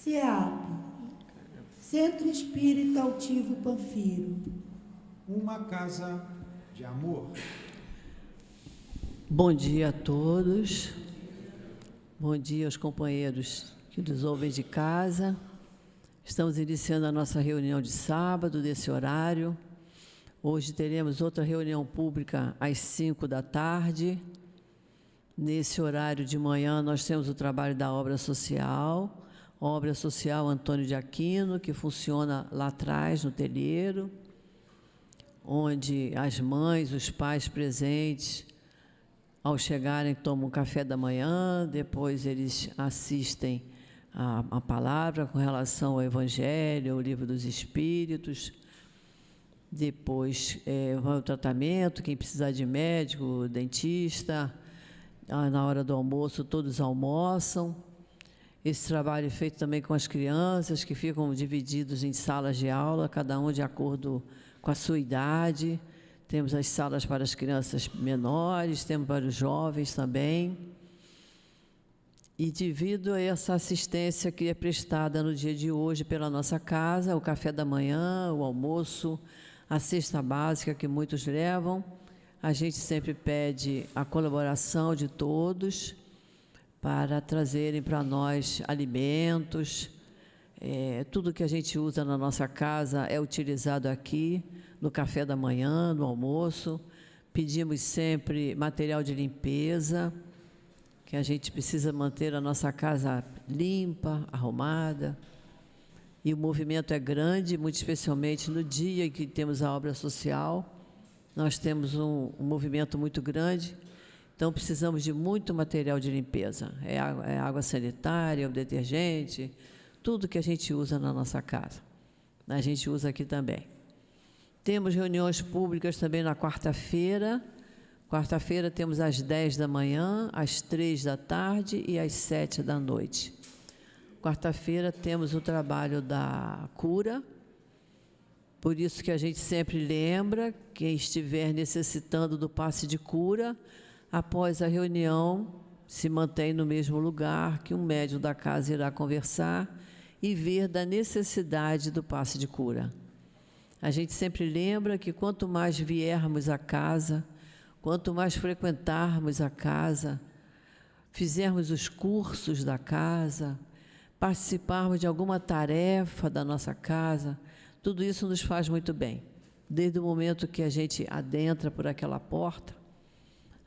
CEAP, Centro Espírita Altivo Panfiro. Uma casa de amor. Bom dia a todos. Bom dia aos companheiros que nos ouvem de casa. Estamos iniciando a nossa reunião de sábado, desse horário. Hoje teremos outra reunião pública às 5 da tarde. Nesse horário de manhã, nós temos o trabalho da obra social Antônio de Aquino, que funciona lá atrás, no telheiro, onde as mães, os pais presentes, ao chegarem, tomam um café da manhã, depois eles assistem a palavra com relação ao Evangelho, ao Livro dos Espíritos, depois vai ao tratamento, quem precisar de médico, dentista, na hora do almoço todos almoçam. Esse trabalho é feito também com as crianças, que ficam divididos em salas de aula, cada um de acordo com a sua idade. Temos as salas para as crianças menores, temos para os jovens também. E devido a essa assistência que é prestada no dia de hoje pela nossa casa, o café da manhã, o almoço, a cesta básica que muitos levam, a gente sempre pede a colaboração de todos para trazerem para nós alimentos. Tudo que a gente usa na nossa casa é utilizado aqui, no café da manhã, no almoço. Pedimos sempre material de limpeza, que a gente precisa manter a nossa casa limpa, arrumada. E o movimento é grande, muito especialmente no dia em que temos a obra social. Nós temos um movimento muito grande, então precisamos de muito material de limpeza. É água sanitária, o detergente, tudo que a gente usa na nossa casa. A gente usa aqui também. Temos reuniões públicas também na quarta-feira. Quarta-feira temos às 10 da manhã, às 3 da tarde e às 7 da noite. Quarta-feira temos o trabalho da cura, por isso que a gente sempre lembra, quem estiver necessitando do passe de cura, após a reunião, se mantém no mesmo lugar, que um médium da casa irá conversar e ver da necessidade do passe de cura. A gente sempre lembra que quanto mais viermos à casa, quanto mais frequentarmos a casa, fizermos os cursos da casa, participarmos de alguma tarefa da nossa casa, tudo isso nos faz muito bem. Desde o momento que a gente adentra por aquela porta,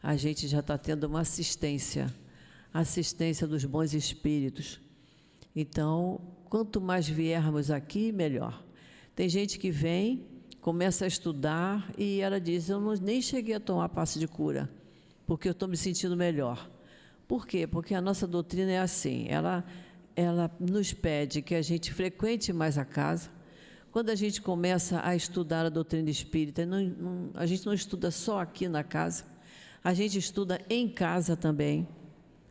a gente já está tendo uma assistência dos bons espíritos. Então, quanto mais viermos aqui, melhor. Tem gente que vem, começa a estudar e ela diz, eu nem cheguei a tomar passe de cura, porque eu estou me sentindo melhor. Por quê? Porque a nossa doutrina é assim, ela nos pede que a gente frequente mais a casa. Quando a gente começa a estudar a doutrina espírita, a gente não estuda só aqui na casa, a gente estuda em casa também.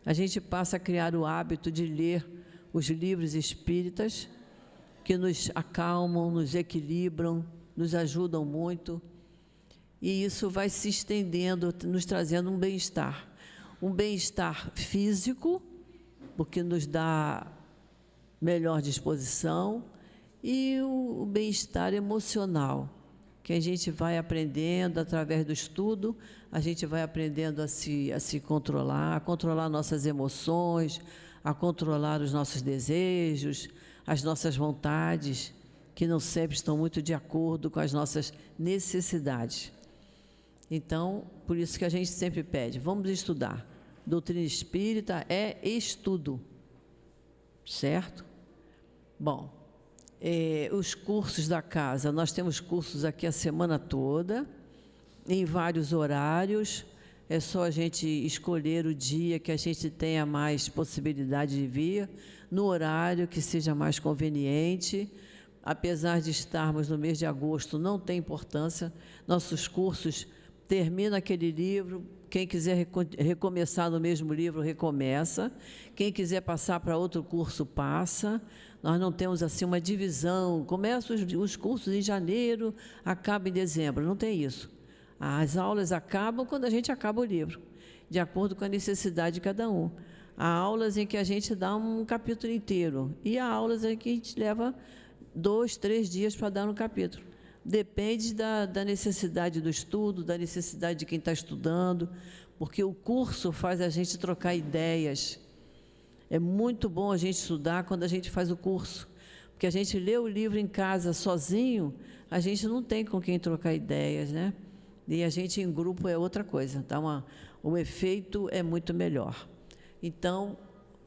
A gente passa a criar o hábito de ler os livros espíritas, que nos acalmam, nos equilibram, nos ajudam muito. E isso vai se estendendo, nos trazendo um bem-estar. Um bem-estar físico, porque nos dá melhor disposição, e o bem-estar emocional, que a gente vai aprendendo através do estudo, a gente vai aprendendo a se controlar, a controlar nossas emoções, a controlar os nossos desejos, as nossas vontades, que não sempre estão muito de acordo com as nossas necessidades. Então, por isso que a gente sempre pede, vamos estudar. Doutrina espírita é estudo, certo? Bom, os cursos da casa, nós temos cursos aqui a semana toda, em vários horários, é só a gente escolher o dia que a gente tenha mais possibilidade de vir, no horário que seja mais conveniente. Apesar de estarmos no mês de agosto, não tem importância, nossos cursos terminam aquele livro, quem quiser recomeçar no mesmo livro, recomeça, quem quiser passar para outro curso, passa. Nós não temos assim uma divisão, começa os cursos em janeiro, acaba em dezembro, não tem isso. As aulas acabam quando a gente acaba o livro, de acordo com a necessidade de cada um. Há aulas em que a gente dá um capítulo inteiro e há aulas em que a gente leva 2, 3 dias para dar um capítulo. Depende da necessidade do estudo, da necessidade de quem está estudando, porque o curso faz a gente trocar ideias. É muito bom a gente estudar quando a gente faz o curso, porque a gente lê o livro em casa sozinho, a gente não tem com quem trocar ideias, né? E a gente em grupo é outra coisa, tá? O efeito é muito melhor. Então,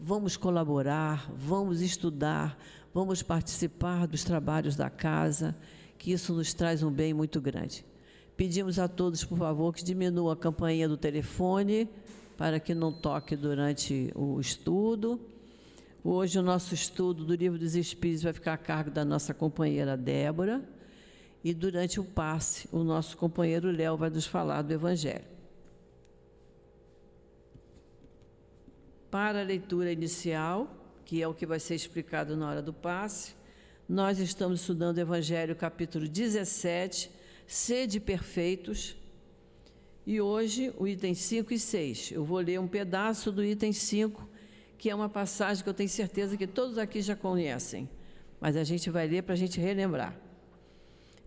vamos colaborar, vamos estudar, vamos participar dos trabalhos da casa, que isso nos traz um bem muito grande. Pedimos a todos, por favor, que diminuam a campainha do telefone, para que não toque durante o estudo. Hoje o nosso estudo do Livro dos Espíritos vai ficar a cargo da nossa companheira Débora, e durante o passe, o nosso companheiro Léo vai nos falar do Evangelho. Para a leitura inicial, que é o que vai ser explicado na hora do passe, nós estamos estudando o Evangelho, capítulo 17, Sede perfeitos, e hoje o item 5 e 6. Eu vou ler um pedaço do item 5, que é uma passagem que eu tenho certeza que todos aqui já conhecem, mas a gente vai ler para a gente relembrar.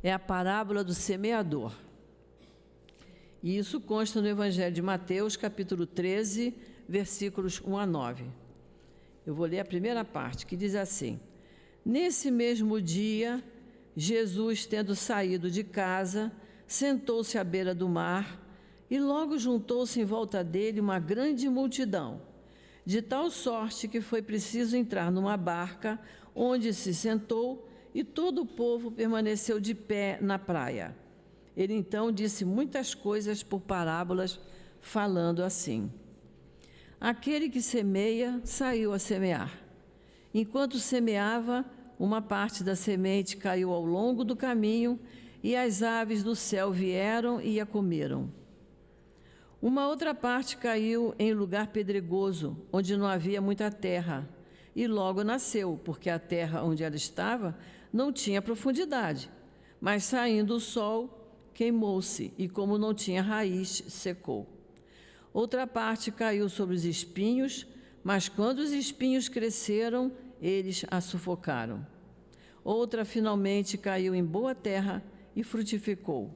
É a parábola do semeador. E isso consta no Evangelho de Mateus, capítulo 13, versículos 1 a 9. Eu vou ler a primeira parte, que diz assim: Nesse mesmo dia, Jesus, tendo saído de casa, sentou-se à beira do mar, e logo juntou-se em volta dele uma grande multidão, de tal sorte que foi preciso entrar numa barca, onde se sentou, e todo o povo permaneceu de pé na praia. Ele então disse muitas coisas por parábolas, falando assim: Aquele que semeia saiu a semear. Enquanto semeava, uma parte da semente caiu ao longo do caminho, e as aves do céu vieram e a comeram. Uma outra parte caiu em lugar pedregoso, onde não havia muita terra, e logo nasceu, porque a terra onde ela estava não tinha profundidade. Mas saindo o sol, queimou-se, e como não tinha raiz, secou. Outra parte caiu sobre os espinhos, mas quando os espinhos cresceram, eles a sufocaram. Outra finalmente caiu em boa terra e frutificou.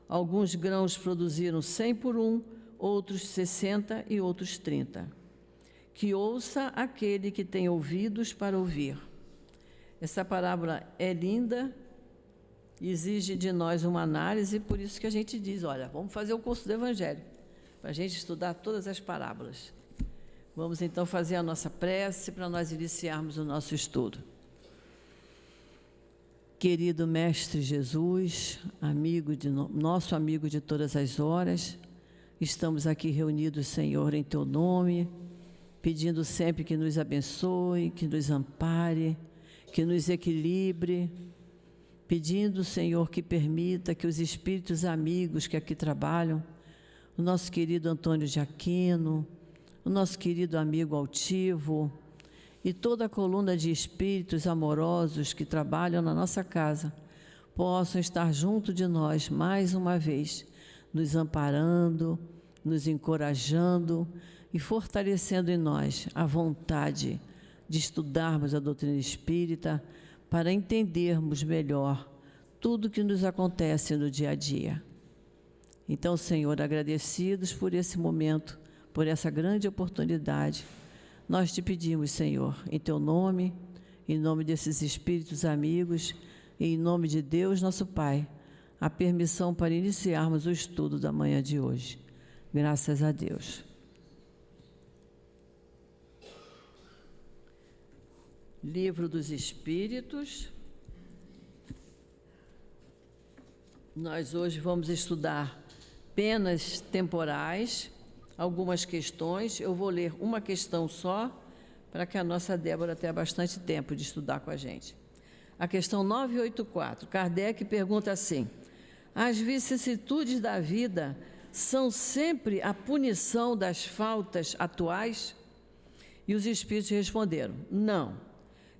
Alguns grãos produziram 100 por 1, outros 60 e outros 30. Que ouça aquele que tem ouvidos para ouvir. Essa parábola é linda, exige de nós uma análise, por isso que a gente diz, olha, vamos fazer o curso do Evangelho, para a gente estudar todas as parábolas. Vamos então fazer a nossa prece para nós iniciarmos o nosso estudo. Querido Mestre Jesus, nosso amigo de todas as horas, estamos aqui reunidos, Senhor, em Teu nome, pedindo sempre que nos abençoe, que nos ampare, que nos equilibre, pedindo, Senhor, que permita que os espíritos amigos que aqui trabalham, o nosso querido Antônio de Aquino, o nosso querido amigo Altivo e toda a coluna de espíritos amorosos que trabalham na nossa casa, possam estar junto de nós mais uma vez, nos amparando, nos encorajando e fortalecendo em nós a vontade de estudarmos a doutrina espírita para entendermos melhor tudo que nos acontece no dia a dia. Então, Senhor, agradecidos por esse momento, por essa grande oportunidade, nós te pedimos, Senhor, em Teu nome, em nome desses espíritos amigos, e em nome de Deus, nosso Pai, a permissão para iniciarmos o estudo da manhã de hoje. Graças a Deus. Livro dos Espíritos. Nós hoje vamos estudar penas temporais, algumas questões. Eu vou ler uma questão só, para que a nossa Débora tenha bastante tempo de estudar com a gente. A questão 984, Kardec pergunta assim: as vicissitudes da vida são sempre a punição das faltas atuais? E os espíritos responderam: não.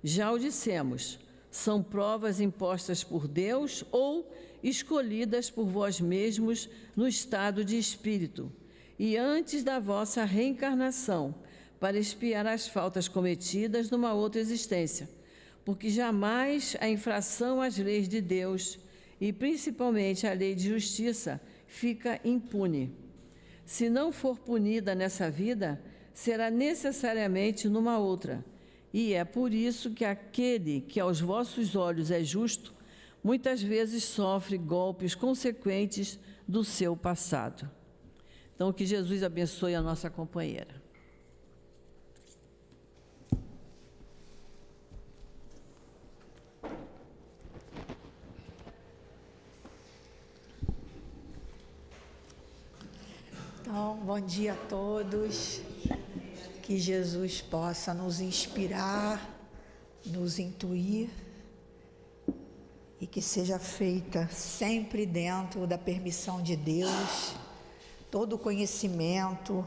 Já o dissemos, são provas impostas por Deus ou escolhidas por vós mesmos no estado de espírito, e antes da vossa reencarnação, para expiar as faltas cometidas numa outra existência, porque jamais a infração às leis de Deus, e principalmente a lei de justiça, fica impune. Se não for punida nessa vida, será necessariamente numa outra. E é por isso que aquele que aos vossos olhos é justo, muitas vezes sofre golpes consequentes do seu passado. Então, que Jesus abençoe a nossa companheira. Então, bom dia a todos. Que Jesus possa nos inspirar, nos intuir e que seja feita sempre dentro da permissão de Deus, todo o conhecimento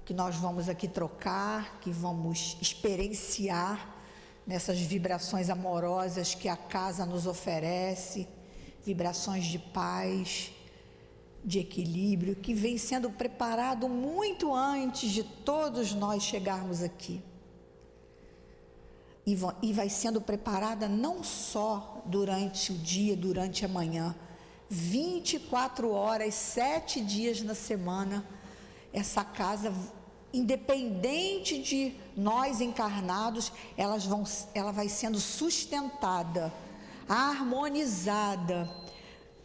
que nós vamos aqui trocar, que vamos experienciar nessas vibrações amorosas que a casa nos oferece, vibrações de paz, de equilíbrio, que vem sendo preparado muito antes de todos nós chegarmos aqui. E vai sendo preparada não só durante o dia, durante a manhã, 24 horas, 7 dias na semana, essa casa, independente de nós encarnados, ela vai sendo sustentada, harmonizada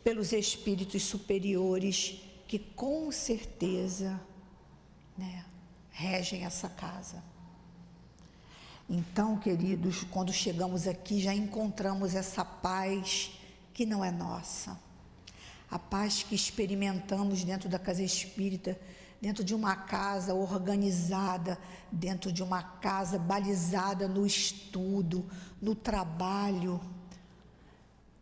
pelos espíritos superiores que com certeza, regem essa casa. Então, queridos, quando chegamos aqui já encontramos essa paz que não é nossa, a paz que experimentamos dentro da casa espírita, dentro de uma casa organizada, dentro de uma casa balizada no estudo, no trabalho,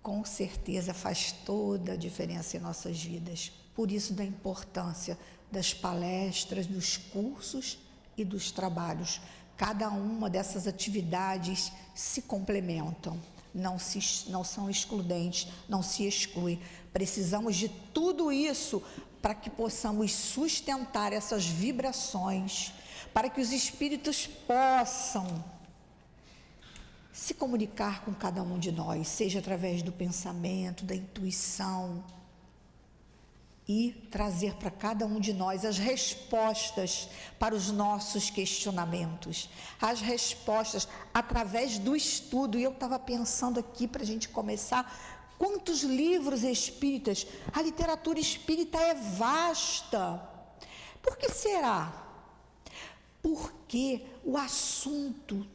com certeza faz toda a diferença em nossas vidas. Por isso da importância das palestras, dos cursos e dos trabalhos. Cada uma dessas atividades se complementam, não são excludentes, não se excluem. Precisamos de tudo isso para que possamos sustentar essas vibrações, para que os espíritos possam se comunicar com cada um de nós, seja através do pensamento, da intuição, e trazer para cada um de nós as respostas para os nossos questionamentos, as respostas através do estudo. E eu estava pensando aqui, para a gente começar, quantos livros espíritas, a literatura espírita é vasta. Por que será? Porque o assunto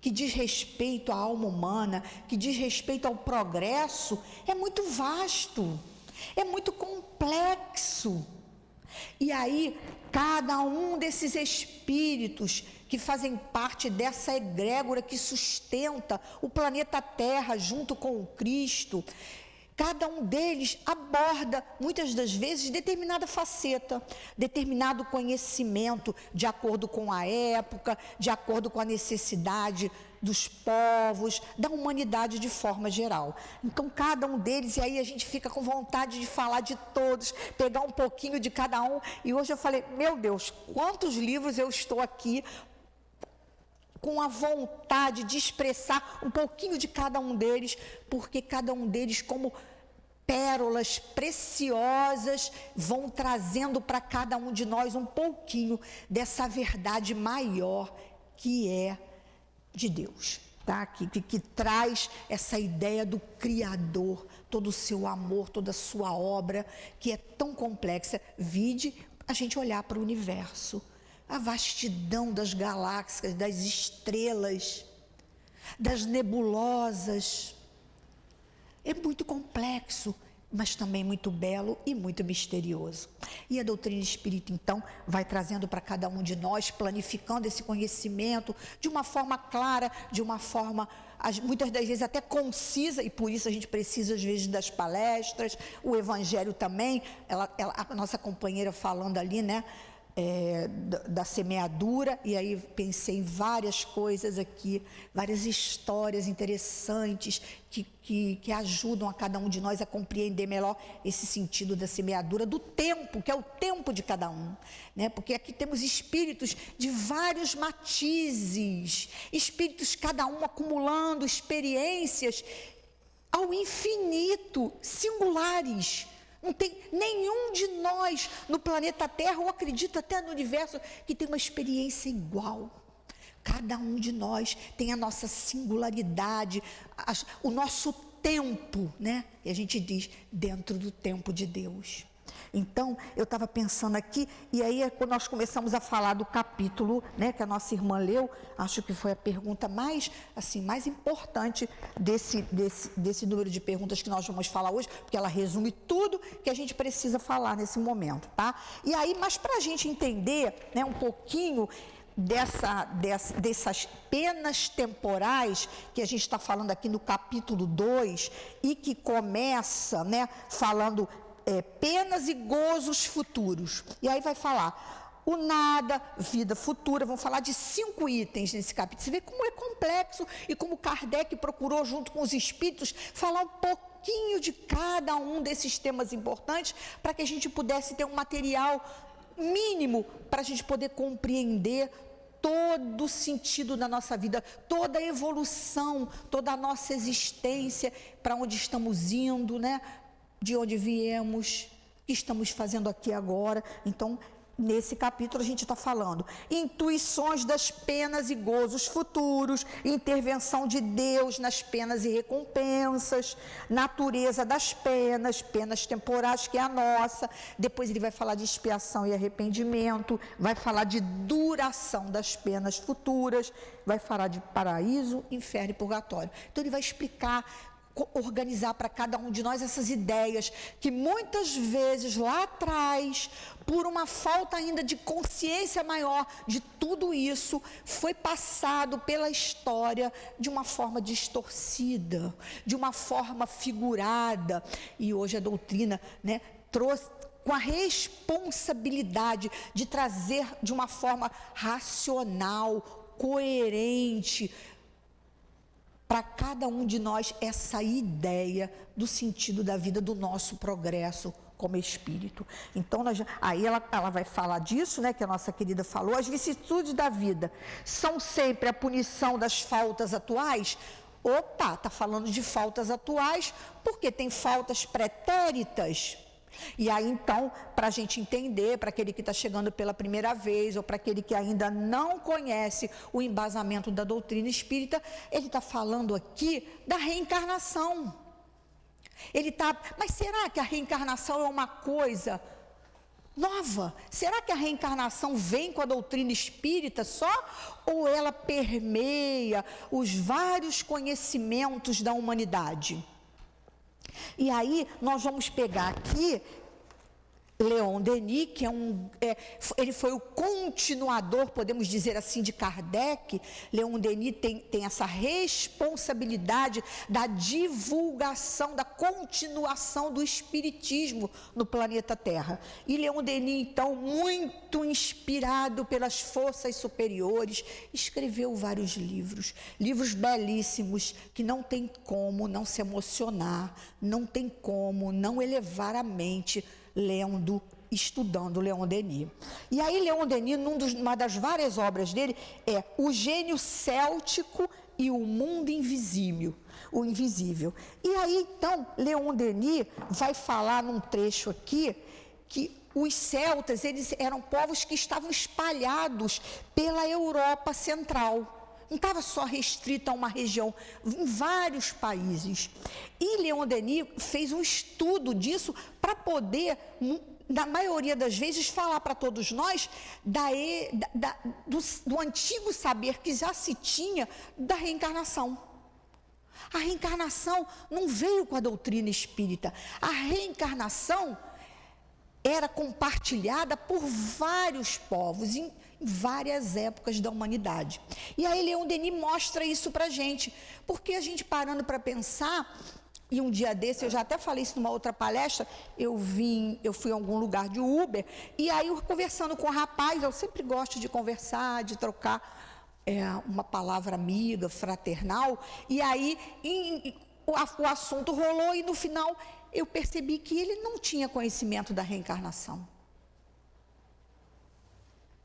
que diz respeito à alma humana, que diz respeito ao progresso, é muito vasto, é muito complexo. E aí, cada um desses espíritos que fazem parte dessa egrégora que sustenta o planeta Terra junto com o Cristo, cada um deles aborda, muitas das vezes, determinada faceta, determinado conhecimento, de acordo com a época, de acordo com a necessidade dos povos, da humanidade de forma geral. Então, cada um deles, e aí a gente fica com vontade de falar de todos, pegar um pouquinho de cada um. E hoje eu falei, meu Deus, quantos livros eu estou aqui com a vontade de expressar um pouquinho de cada um deles, porque cada um deles, como pérolas preciosas, vão trazendo para cada um de nós um pouquinho dessa verdade maior que é de Deus, tá? Que traz essa ideia do Criador, todo o seu amor, toda a sua obra, que é tão complexa. Vide a gente olhar para o universo, a vastidão das galáxias, das estrelas, das nebulosas. É muito complexo, mas também muito belo e muito misterioso. E a doutrina espírita, então, vai trazendo para cada um de nós, planificando esse conhecimento de uma forma clara, de uma forma, muitas das vezes até concisa, e por isso a gente precisa, às vezes, das palestras, o Evangelho também, a nossa companheira falando ali, da semeadura, e aí pensei em várias coisas aqui, várias histórias interessantes que ajudam a cada um de nós a compreender melhor esse sentido da semeadura, do tempo, que é o tempo de cada um, né? Porque aqui temos espíritos de vários matizes, espíritos cada um acumulando experiências ao infinito, singulares. Não tem nenhum de nós no planeta Terra, ou acredito até no universo, que tem uma experiência igual. Cada um de nós tem a nossa singularidade, o nosso tempo, né? E a gente diz, dentro do tempo de Deus. Então, eu estava pensando aqui, e aí quando nós começamos a falar do capítulo, né, que a nossa irmã leu, acho que foi a pergunta mais importante desse número de perguntas que nós vamos falar hoje, porque ela resume tudo que a gente precisa falar nesse momento, tá? E aí, mas para a gente entender, né, um pouquinho dessas penas temporais que a gente está falando aqui no capítulo 2, e que começa, né, falando penas e gozos futuros. E aí vai falar o nada, vida futura, vão falar de 5 itens nesse capítulo. Você vê como é complexo e como Kardec procurou, junto com os espíritos, falar um pouquinho de cada um desses temas importantes, para que a gente pudesse ter um material mínimo para a gente poder compreender todo o sentido da nossa vida, toda a evolução, toda a nossa existência, para onde estamos indo, né? De onde viemos, o que estamos fazendo aqui agora. Então, nesse capítulo a gente está falando intuições das penas e gozos futuros, intervenção de Deus nas penas e recompensas, natureza das penas, penas temporais, que é a nossa. Depois ele vai falar de expiação e arrependimento, vai falar de duração das penas futuras, vai falar de paraíso, inferno e purgatório. Então ele vai explicar, organizar para cada um de nós essas ideias que muitas vezes lá atrás, por uma falta ainda de consciência maior de tudo isso, foi passado pela história de uma forma distorcida, de uma forma figurada. E hoje a doutrina, né, trouxe com a responsabilidade de trazer de uma forma racional, coerente, para cada um de nós essa ideia do sentido da vida, do nosso progresso como espírito. Então, aí ela vai falar disso, né, que a nossa querida falou, as vicissitudes da vida são sempre a punição das faltas atuais. Opa, está falando de faltas atuais, porque tem faltas pretéritas. E aí, então, para a gente entender, para aquele que está chegando pela primeira vez, ou para aquele que ainda não conhece o embasamento da doutrina espírita, ele está falando aqui da reencarnação. Mas será que a reencarnação é uma coisa nova? Será que a reencarnação vem com a doutrina espírita só? Ou ela permeia os vários conhecimentos da humanidade? E aí, nós vamos pegar aqui Leon Denis, que ele foi o continuador, podemos dizer assim, de Kardec. Leon Denis tem essa responsabilidade da divulgação, da continuação do espiritismo no planeta Terra. E Leon Denis, então, muito inspirado pelas forças superiores, escreveu vários livros belíssimos, que não tem como não se emocionar, não tem como não elevar a mente estudando Leon Denis. E aí Leon Denis, uma das várias obras dele, é O Gênio Céltico e o Mundo Invisível. O Invisível. E aí, então, Leon Denis vai falar num trecho aqui que os celtas, eles eram povos que estavam espalhados pela Europa Central. Não estava só restrito a uma região, em vários países. E Leon Denis fez um estudo disso para poder, na maioria das vezes, falar para todos nós do antigo saber que já se tinha da reencarnação. A reencarnação não veio com a doutrina espírita. A reencarnação era compartilhada por vários povos, em várias épocas da humanidade. E aí Leon Denis mostra isso para a gente, porque a gente parando para pensar, E um dia desse, eu já até falei isso numa outra palestra, eu fui a algum lugar de Uber, e aí eu conversando com o rapaz, eu sempre gosto de conversar, de trocar uma palavra amiga, fraternal, e aí o assunto rolou e no final eu percebi que ele não tinha conhecimento da reencarnação.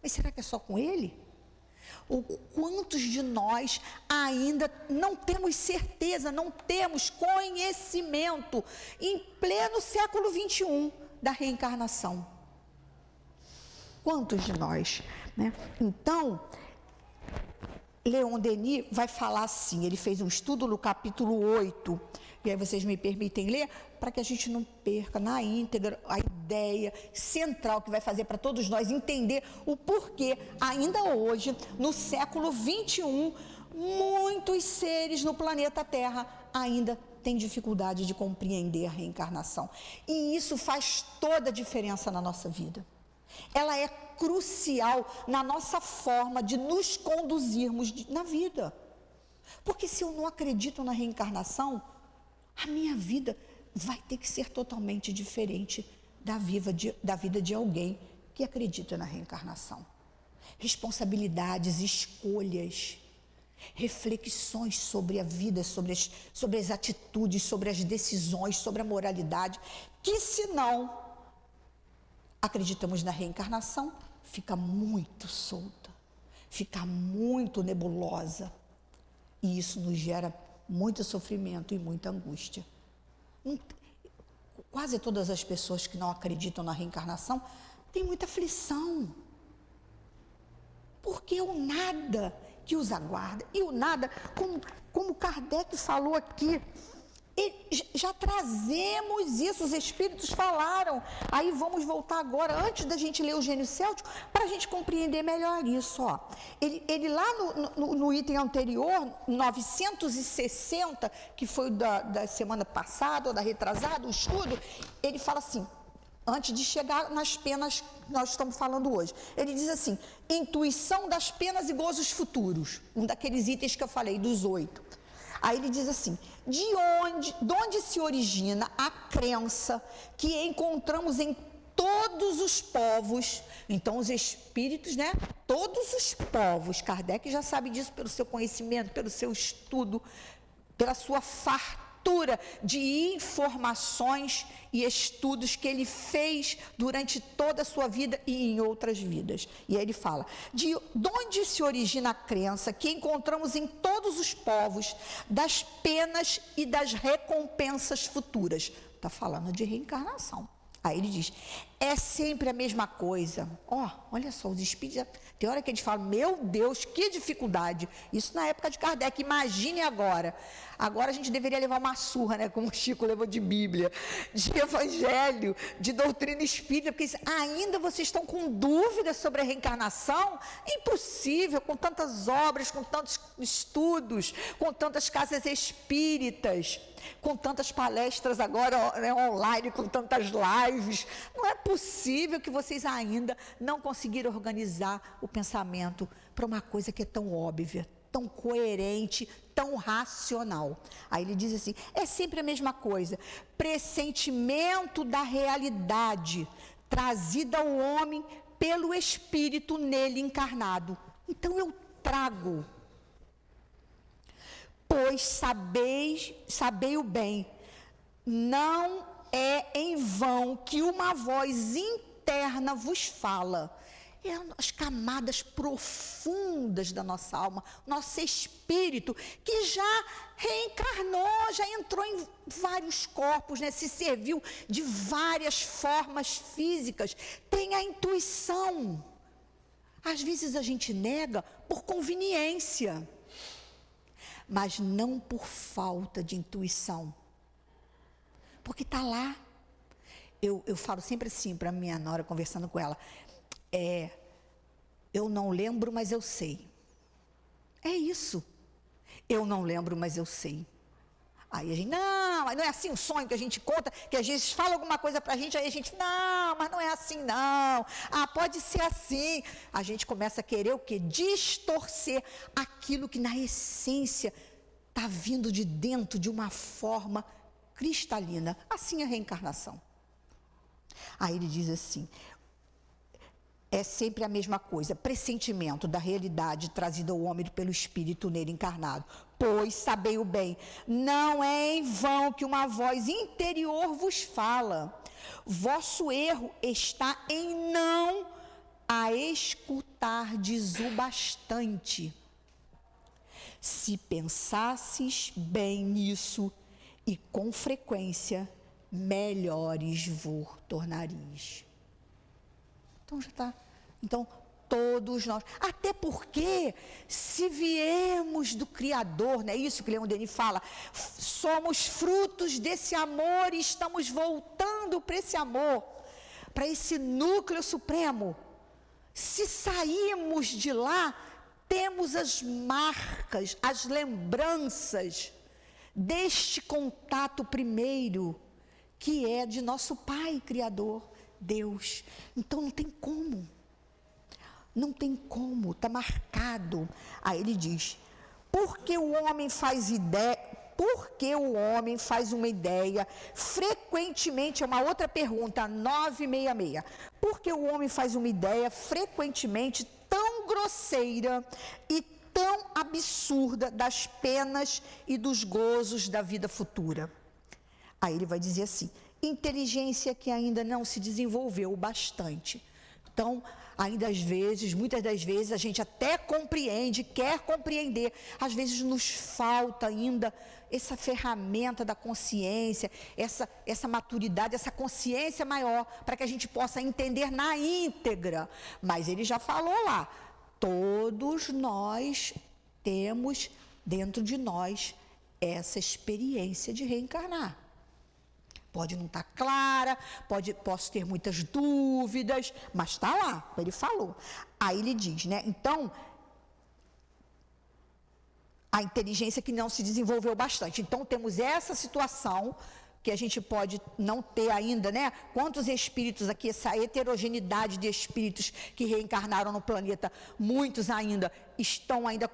Mas será que é só com ele? Ou quantos de nós ainda não temos certeza, não temos conhecimento em pleno século XXI da reencarnação? Quantos de nós, né? Então, Leon Denis vai falar assim, ele fez um estudo no capítulo 8, e aí vocês me permitem ler, para que a gente não perca na íntegra a ideia central que vai fazer para todos nós entender o porquê, ainda hoje, no século XXI, muitos seres no planeta Terra ainda têm dificuldade de compreender a reencarnação. E isso faz toda a diferença na nossa vida. Ela é crucial na nossa forma de nos conduzirmos na vida. Porque se eu não acredito na reencarnação, a minha vida vai ter que ser totalmente diferente da vida de alguém que acredita na reencarnação. Responsabilidades, escolhas, reflexões sobre a vida, sobre as atitudes, sobre as decisões, sobre a moralidade, que se não acreditamos na reencarnação, fica muito solta, fica muito nebulosa. E isso nos gera muito sofrimento e muita angústia. Quase todas as pessoas que não acreditam na reencarnação têm muita aflição. Porque é o nada que os aguarda. E o nada, como Kardec falou aqui, já trazemos isso, os espíritos falaram. Aí vamos voltar agora, antes da gente ler o Gênio Céltico, para a gente compreender melhor isso. Ó. Ele lá no item anterior, 960, que foi da semana passada, ou da retrasada, o estudo, ele fala assim, antes de chegar nas penas que nós estamos falando hoje, ele diz assim, intuição das penas e gozos futuros, um daqueles itens que eu falei, dos 8. Aí ele diz assim, de onde se origina a crença que encontramos em todos os povos, então os espíritos, né? Todos os povos, Kardec já sabe disso pelo seu conhecimento, pelo seu estudo, pela sua fartura de informações e estudos que ele fez durante toda a sua vida e em outras vidas. E aí ele fala, de onde se origina a crença que encontramos em todos os povos das penas e das recompensas futuras? Está falando de reencarnação. Aí ele diz, é sempre a mesma coisa. Olha só, os espíritos, tem hora que eles falam, meu Deus, que dificuldade. Isso na época de Kardec, imagine agora. Agora a gente deveria levar uma surra, né, como o Chico levou de Bíblia, de Evangelho, de doutrina espírita, porque ainda vocês estão com dúvidas sobre a reencarnação? Impossível, com tantas obras, com tantos estudos, com tantas casas espíritas, com tantas palestras agora, né, online, com tantas lives. Não é possível que vocês ainda não conseguiram organizar o pensamento para uma coisa que é tão óbvia, tão coerente, tão racional. Aí ele diz assim, é sempre a mesma coisa, pressentimento da realidade, trazida ao homem pelo Espírito nele encarnado. Então eu trago, pois sabei o bem, não é em vão que uma voz interna vos fala. É as camadas profundas da nossa alma, nosso espírito, que já reencarnou, já entrou em vários corpos, né? Se serviu de várias formas físicas, tem a intuição. Às vezes a gente nega por conveniência, mas não por falta de intuição, porque está lá. Eu falo sempre assim para a minha nora, conversando com ela, eu não lembro, mas eu sei. É isso. Eu não lembro, mas eu sei. Aí a gente, não é assim o sonho que a gente conta, que às vezes fala alguma coisa para a gente, aí a gente, não, mas não é assim não. Pode ser assim. A gente começa a querer o quê? Distorcer aquilo que na essência está vindo de dentro de uma forma cristalina. Assim é a reencarnação. Aí ele diz assim, é sempre a mesma coisa, pressentimento da realidade trazida ao homem pelo Espírito nele encarnado. Pois, sabei-o bem, não é em vão que uma voz interior vos fala. Vosso erro está em não a escutardes o bastante. Se pensasses bem nisso, e com frequência, melhores vos tornareis. Então já está. Então, todos nós, até porque, se viemos do Criador, não é isso que Leon Denis fala, somos frutos desse amor e estamos voltando para esse amor, para esse núcleo supremo. Se saímos de lá, temos as marcas, as lembranças deste contato primeiro, que é de nosso Pai Criador, Deus. Então não tem como. Não tem como, está marcado. Aí ele diz, porque o homem faz uma ideia, frequentemente, é uma outra pergunta, 966, porque o homem faz uma ideia frequentemente tão grosseira e tão absurda das penas e dos gozos da vida futura. Aí ele vai dizer assim, inteligência que ainda não se desenvolveu bastante. Então, ainda às vezes, muitas das vezes, a gente até compreende, quer compreender, às vezes nos falta ainda essa ferramenta da consciência, essa maturidade, essa consciência maior, para que a gente possa entender na íntegra. Mas ele já falou lá, todos nós temos dentro de nós essa experiência de reencarnar. Pode não estar clara, posso ter muitas dúvidas, mas está lá, ele falou. Aí ele diz, né? Então, a inteligência que não se desenvolveu bastante. Então, temos essa situação que a gente pode não ter ainda, né? Quantos espíritos aqui, essa heterogeneidade de espíritos que reencarnaram no planeta, muitos ainda estão ainda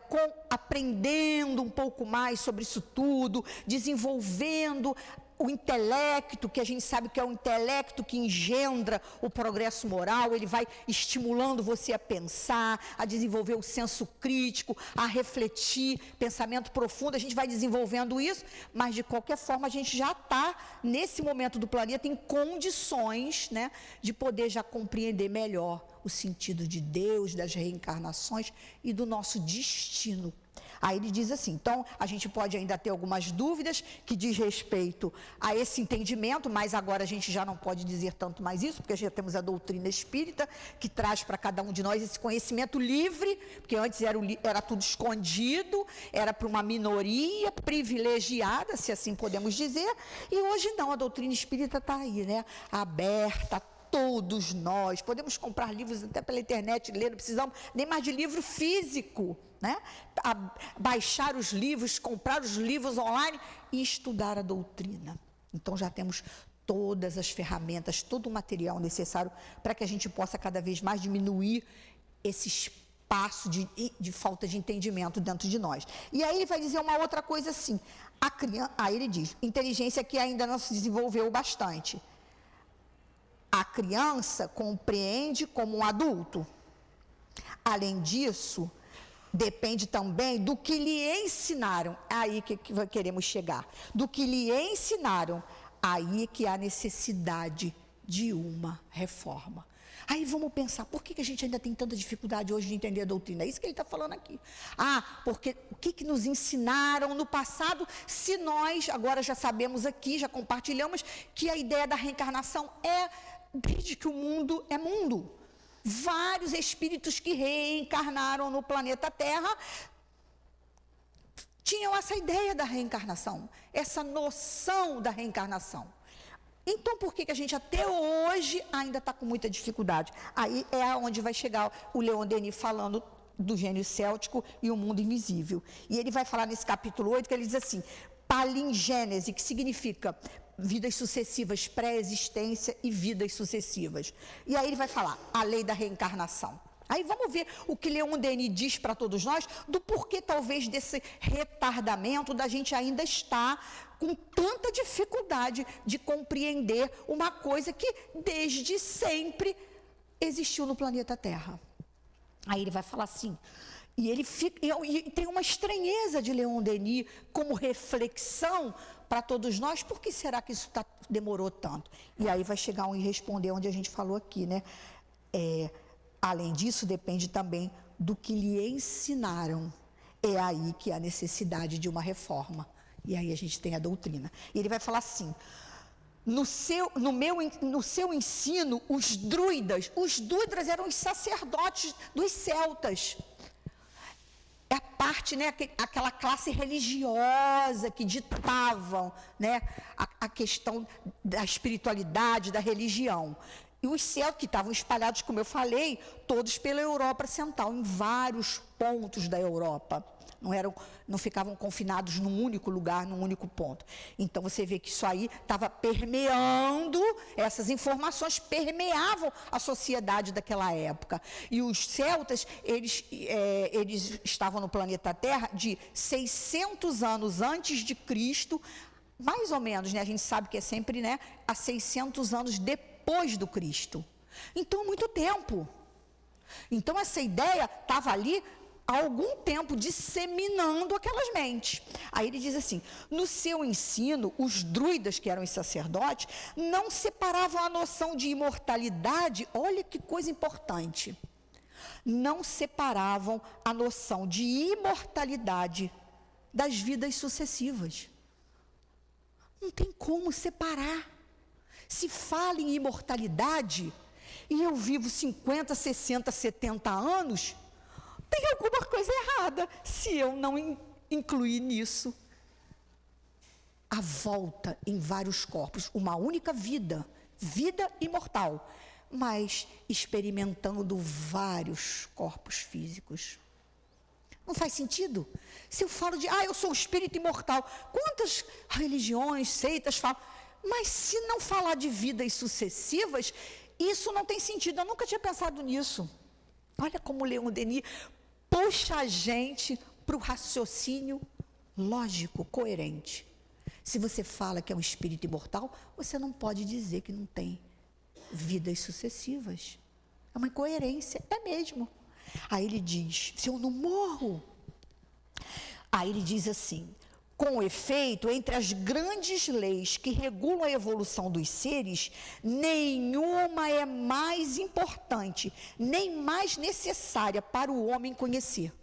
aprendendo um pouco mais sobre isso tudo, desenvolvendo o intelecto, que a gente sabe que é o intelecto que engendra o progresso moral, ele vai estimulando você a pensar, a desenvolver o senso crítico, a refletir, pensamento profundo, a gente vai desenvolvendo isso, mas de qualquer forma a gente já está, nesse momento do planeta, em condições, né, de poder já compreender melhor o sentido de Deus, das reencarnações e do nosso destino. Aí ele diz assim, então a gente pode ainda ter algumas dúvidas que diz respeito a esse entendimento, mas agora a gente já não pode dizer tanto mais isso, porque já temos a doutrina espírita, que traz para cada um de nós esse conhecimento livre, porque antes era tudo escondido, era para uma minoria privilegiada, se assim podemos dizer, e hoje não, a doutrina espírita está aí, né, aberta, todos nós, podemos comprar livros até pela internet, ler, não precisamos nem mais de livro físico, né? Baixar os livros, comprar os livros online e estudar a doutrina. Então já temos todas as ferramentas, todo o material necessário para que a gente possa cada vez mais diminuir esse espaço de falta de entendimento dentro de nós. E aí ele vai dizer uma outra coisa assim, aí ele diz, inteligência que ainda não se desenvolveu bastante. A criança compreende como um adulto. Além disso, depende também do que lhe ensinaram. É aí que queremos chegar. Do que lhe ensinaram, aí que há necessidade de uma reforma. Aí vamos pensar, por que a gente ainda tem tanta dificuldade hoje de entender a doutrina? É isso que ele está falando aqui. Porque o que nos ensinaram no passado, se nós agora já sabemos aqui, já compartilhamos, que a ideia da reencarnação é desde que o mundo é mundo. Vários espíritos que reencarnaram no planeta Terra tinham essa ideia da reencarnação, essa noção da reencarnação. Então, por que a gente até hoje ainda está com muita dificuldade? Aí é onde vai chegar o Leon Denis falando do gênio céltico e o mundo invisível. E ele vai falar nesse capítulo 8, que ele diz assim, palingênese, que significa vidas sucessivas, pré-existência e vidas sucessivas. E aí ele vai falar a lei da reencarnação. Aí vamos ver o que Leon Denis diz para todos nós, do porquê talvez desse retardamento, da gente ainda estar com tanta dificuldade de compreender uma coisa que desde sempre existiu no planeta Terra. Aí ele vai falar assim, e tem uma estranheza de Leon Denis como reflexão para todos nós, por que será que isso demorou tanto? E aí vai chegar e responder onde a gente falou aqui, né? Além disso, depende também do que lhe ensinaram. É aí que há necessidade de uma reforma. E aí a gente tem a doutrina. E ele vai falar assim, no seu ensino, os druidas eram os sacerdotes dos celtas. É a parte, né, aquela classe religiosa que ditavam, né, a questão da espiritualidade, da religião. E os celtas que estavam espalhados, como eu falei, todos pela Europa Central, em vários pontos da Europa. Não ficavam confinados num único lugar, num único ponto. Então, você vê que isso aí estava permeando, essas informações permeavam a sociedade daquela época. E os celtas, eles estavam no planeta Terra de 600 anos antes de Cristo, mais ou menos, né? A gente sabe que é sempre, né, há 600 anos depois do Cristo. Então, muito tempo. Então, essa ideia estava ali há algum tempo disseminando aquelas mentes. Aí ele diz assim, no seu ensino, os druidas, que eram os sacerdotes, não separavam a noção de imortalidade, olha que coisa importante, não separavam a noção de imortalidade das vidas sucessivas. Não tem como separar. Se fala em imortalidade, e eu vivo 50, 60, 70 anos, tem alguma coisa errada se eu não incluir nisso a volta em vários corpos, uma única vida, vida imortal, mas experimentando vários corpos físicos. Não faz sentido? Se eu falo de, eu sou um espírito imortal, quantas religiões, seitas falam, mas se não falar de vidas sucessivas, isso não tem sentido. Eu nunca tinha pensado nisso. Olha como Leon Denis puxa a gente para o raciocínio lógico, coerente. Se você fala que é um espírito imortal, você não pode dizer que não tem vidas sucessivas. É uma incoerência, é mesmo. Aí ele diz, se eu não morro... Aí ele diz assim, com efeito, entre as grandes leis que regulam a evolução dos seres, nenhuma é mais importante, nem mais necessária para o homem conhecer.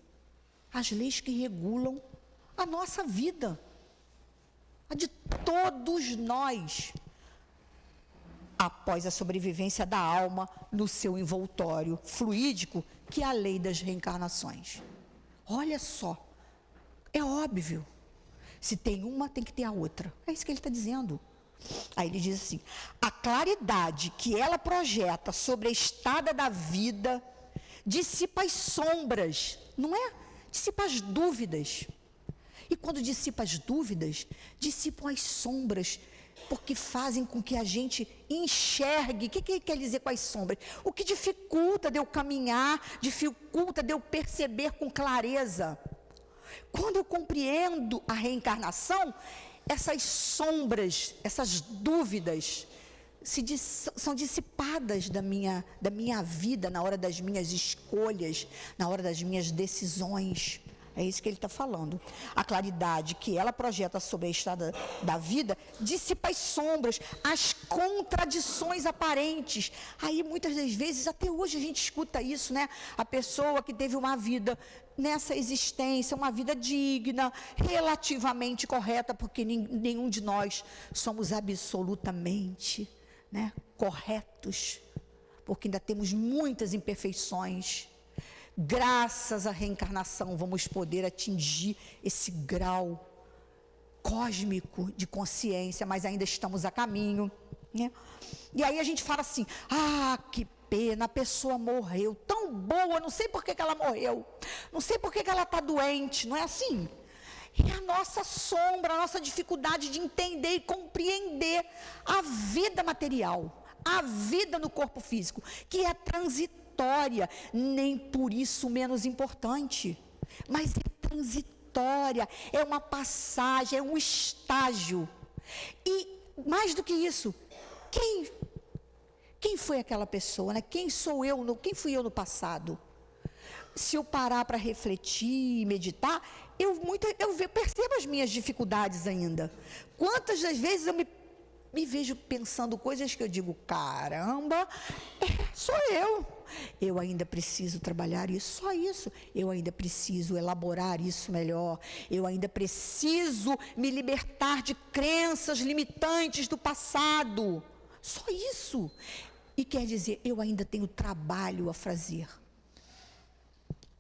As leis que regulam a nossa vida, a de todos nós, após a sobrevivência da alma no seu envoltório fluídico, que é a lei das reencarnações. Olha só, é óbvio. Se tem uma, tem que ter a outra. É isso que ele está dizendo. Aí ele diz assim, a claridade que ela projeta sobre a estrada da vida dissipa as sombras, não é? Dissipa as dúvidas. E quando dissipa as dúvidas, dissipam as sombras, porque fazem com que a gente enxergue. O que ele quer dizer com as sombras? O que dificulta de eu caminhar, dificulta de eu perceber com clareza. Quando eu compreendo a reencarnação, essas sombras, essas dúvidas são dissipadas da minha vida, na hora das minhas escolhas, na hora das minhas decisões. É isso que ele está falando. A claridade que ela projeta sobre a estrada da vida dissipa as sombras, as contradições aparentes. Aí muitas das vezes, até hoje a gente escuta isso, né? A pessoa que teve uma vida nessa existência, uma vida digna, relativamente correta, porque nenhum de nós somos absolutamente, né, corretos, porque ainda temos muitas imperfeições. Graças à reencarnação, vamos poder atingir esse grau cósmico de consciência, mas ainda estamos a caminho, né? E aí a gente fala assim, que pena, a pessoa morreu, tão boa, não sei por que ela morreu, não sei por que ela está doente, não é assim? É a nossa sombra, a nossa dificuldade de entender e compreender a vida material, a vida no corpo físico, que é transitória, transitória, nem por isso menos importante, mas é transitória, é uma passagem, é um estágio. E mais do que isso, quem foi aquela pessoa, né? Quem quem fui eu no passado? Se eu parar para refletir e meditar, eu percebo as minhas dificuldades ainda. Quantas das vezes eu me vejo pensando coisas que eu digo, caramba, sou eu. Eu ainda preciso trabalhar isso, só isso. Eu ainda preciso elaborar isso melhor. Eu ainda preciso me libertar de crenças limitantes do passado. Só isso. E quer dizer, eu ainda tenho trabalho a fazer.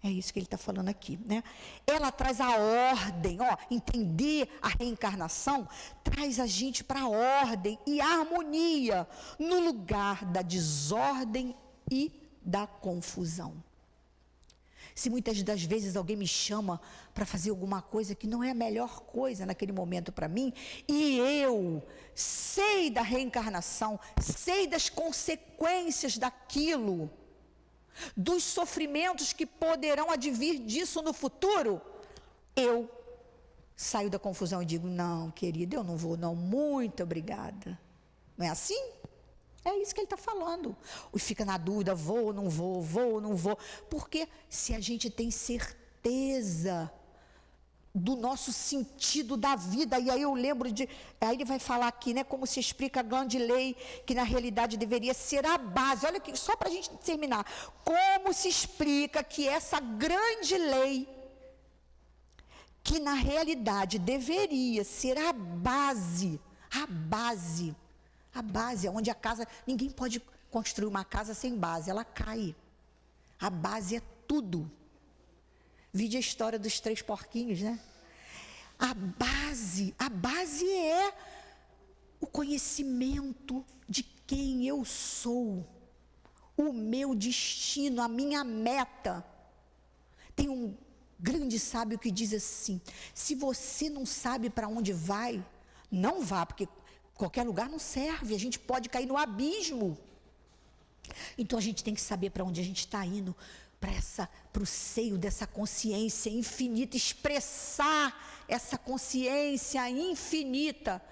É isso que ele está falando aqui, né? Ela traz a ordem, entender a reencarnação traz a gente para a ordem e a harmonia no lugar da desordem e da confusão. Se muitas das vezes alguém me chama para fazer alguma coisa que não é a melhor coisa naquele momento para mim, e eu sei da reencarnação, sei das consequências daquilo, dos sofrimentos que poderão advir disso no futuro, eu saio da confusão e digo, não, querida, eu não vou não, muito obrigada. Não é assim? É isso que ele está falando. E fica na dúvida, vou, não vou, porque se a gente tem certeza do nosso sentido da vida, e aí eu lembro aí ele vai falar aqui, né, como se explica a grande lei, que na realidade deveria ser a base, olha aqui, só para a gente terminar, como se explica que essa grande lei, que na realidade deveria ser a base, onde a casa, ninguém pode construir uma casa sem base, ela cai, a base é tudo. Vide a história dos 3 porquinhos, né? A base é o conhecimento de quem eu sou, o meu destino, a minha meta. Tem um grande sábio que diz assim, se você não sabe para onde vai, não vá, porque qualquer lugar não serve, a gente pode cair no abismo. Então a gente tem que saber para onde a gente está indo, para o seio dessa consciência infinita, expressar essa consciência infinita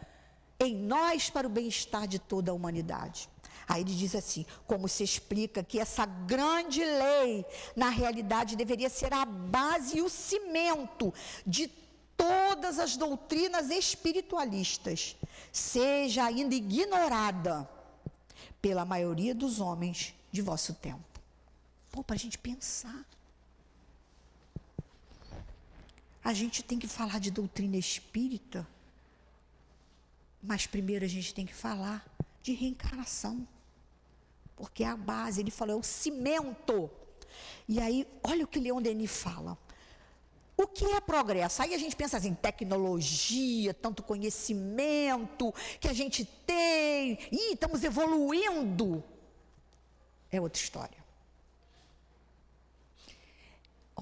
em nós para o bem-estar de toda a humanidade. Aí ele diz assim, como se explica que essa grande lei, na realidade, deveria ser a base e o cimento de todas as doutrinas espiritualistas, seja ainda ignorada pela maioria dos homens de vosso tempo. Para a gente pensar. A gente tem que falar de doutrina espírita, mas primeiro a gente tem que falar de reencarnação, porque é a base, ele falou, é o cimento. E aí, olha o que Leon Denis fala. O que é progresso? Aí a gente pensa assim, tecnologia, tanto conhecimento que a gente tem, estamos evoluindo. É outra história.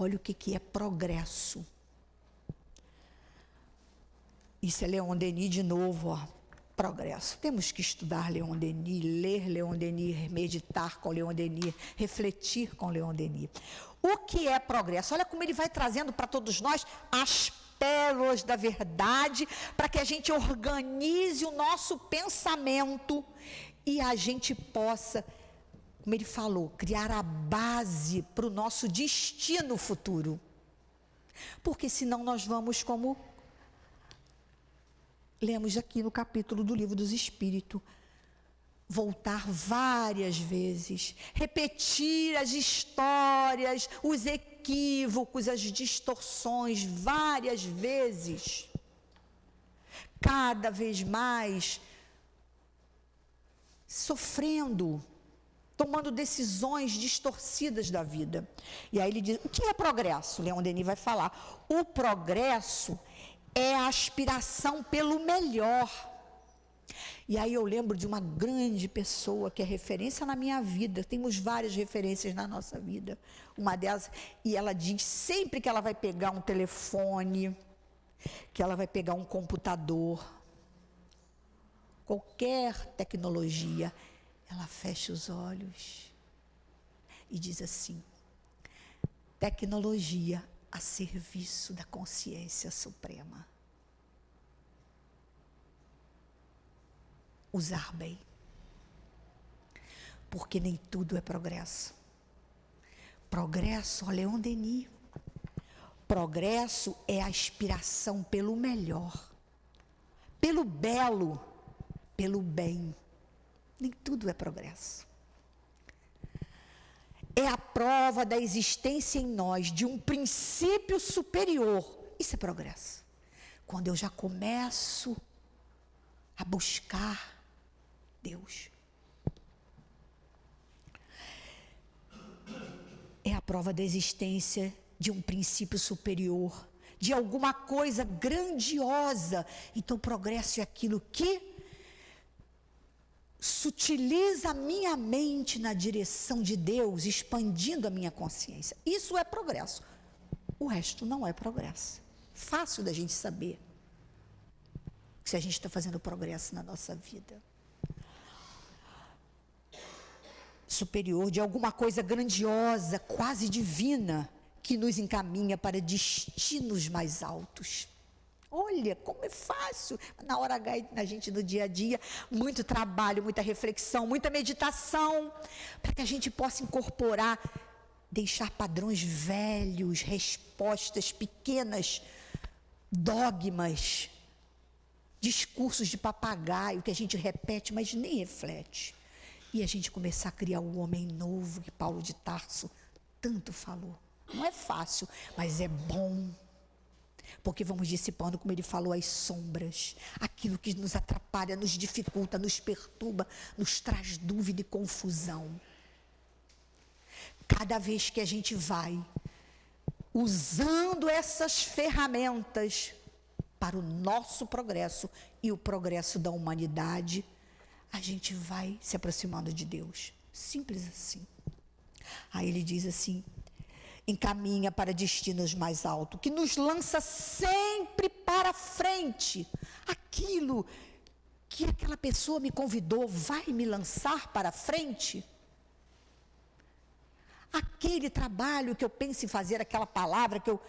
Olha o que é progresso. Isso é Leon Denis de novo, progresso. Temos que estudar Leon Denis, ler Leon Denis, meditar com Leon Denis, refletir com Leon Denis. O que é progresso? Olha como ele vai trazendo para todos nós as pérolas da verdade, para que a gente organize o nosso pensamento e a gente possa, como ele falou, criar a base para o nosso destino futuro. Porque senão nós vamos, como lemos aqui no capítulo do Livro dos Espíritos, voltar várias vezes, repetir as histórias, os equívocos, as distorções várias vezes, cada vez mais sofrendo, tomando decisões distorcidas da vida. E aí ele diz, o que é progresso? Leon Denis vai falar, o progresso é a aspiração pelo melhor. E aí eu lembro de uma grande pessoa que é referência na minha vida, temos várias referências na nossa vida, uma delas, e ela diz sempre que ela vai pegar um telefone, que ela vai pegar um computador, qualquer tecnologia, ela fecha os olhos e diz assim: tecnologia a serviço da consciência suprema. Usar bem. Porque nem tudo é progresso. Progresso, Leon Denis. Progresso é a aspiração pelo melhor, pelo belo, pelo bem. Nem tudo é progresso. É a prova da existência em nós de um princípio superior. Isso é progresso. Quando eu já começo a buscar Deus. É a prova da existência de um princípio superior, de alguma coisa grandiosa. Então, o progresso é aquilo que sutiliza a minha mente na direção de Deus, expandindo a minha consciência. Isso é progresso. O resto não é progresso. Fácil da gente saber se a gente está fazendo progresso na nossa vida. Superior, de alguma coisa grandiosa, quase divina, que nos encaminha para destinos mais altos. Olha, como é fácil, na hora H, na gente no dia a dia, muito trabalho, muita reflexão, muita meditação, para que a gente possa incorporar, deixar padrões velhos, respostas pequenas, dogmas, discursos de papagaio que a gente repete, mas nem reflete. E a gente começar a criar o homem novo que Paulo de Tarso tanto falou. Não é fácil, mas é bom. Porque vamos dissipando, como ele falou, as sombras. Aquilo que nos atrapalha, nos dificulta, nos perturba, nos traz dúvida e confusão. Cada vez que a gente vai usando essas ferramentas para o nosso progresso e o progresso da humanidade, a gente vai se aproximando de Deus. Simples assim. Aí ele diz assim: encaminha para destinos mais altos, que nos lança sempre para frente. Aquilo que aquela pessoa me convidou vai me lançar para frente. Aquele trabalho que eu penso em fazer, aquela palavra que eu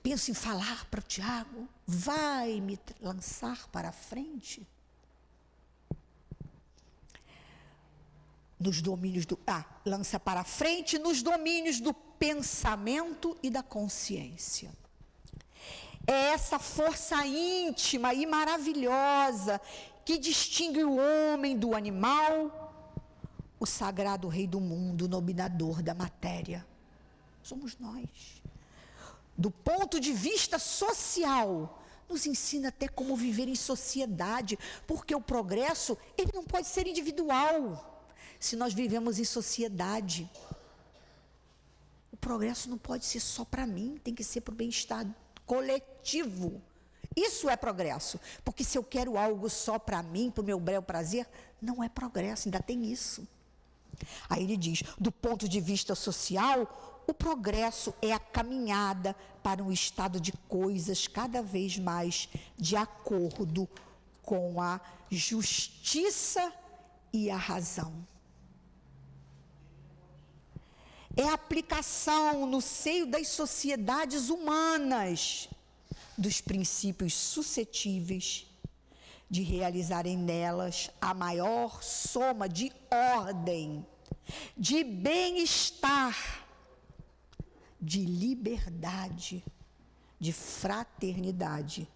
penso em falar para o Tiago, vai me lançar para frente. Nos domínios do... lança para frente nos domínios do pensamento e da consciência. É essa força íntima e maravilhosa que distingue o homem do animal, o sagrado rei do mundo, o dominador da matéria. Somos nós. Do ponto de vista social, nos ensina até como viver em sociedade, porque o progresso, ele não pode ser individual. Se nós vivemos em sociedade, o progresso não pode ser só para mim, tem que ser para o bem-estar coletivo. Isso é progresso, porque se eu quero algo só para mim, para o meu bel prazer, não é progresso, ainda tem isso. Aí ele diz, do ponto de vista social, o progresso é a caminhada para um estado de coisas cada vez mais de acordo com a justiça e a razão. É a aplicação no seio das sociedades humanas dos princípios suscetíveis de realizarem nelas a maior soma de ordem, de bem-estar, de liberdade, de fraternidade,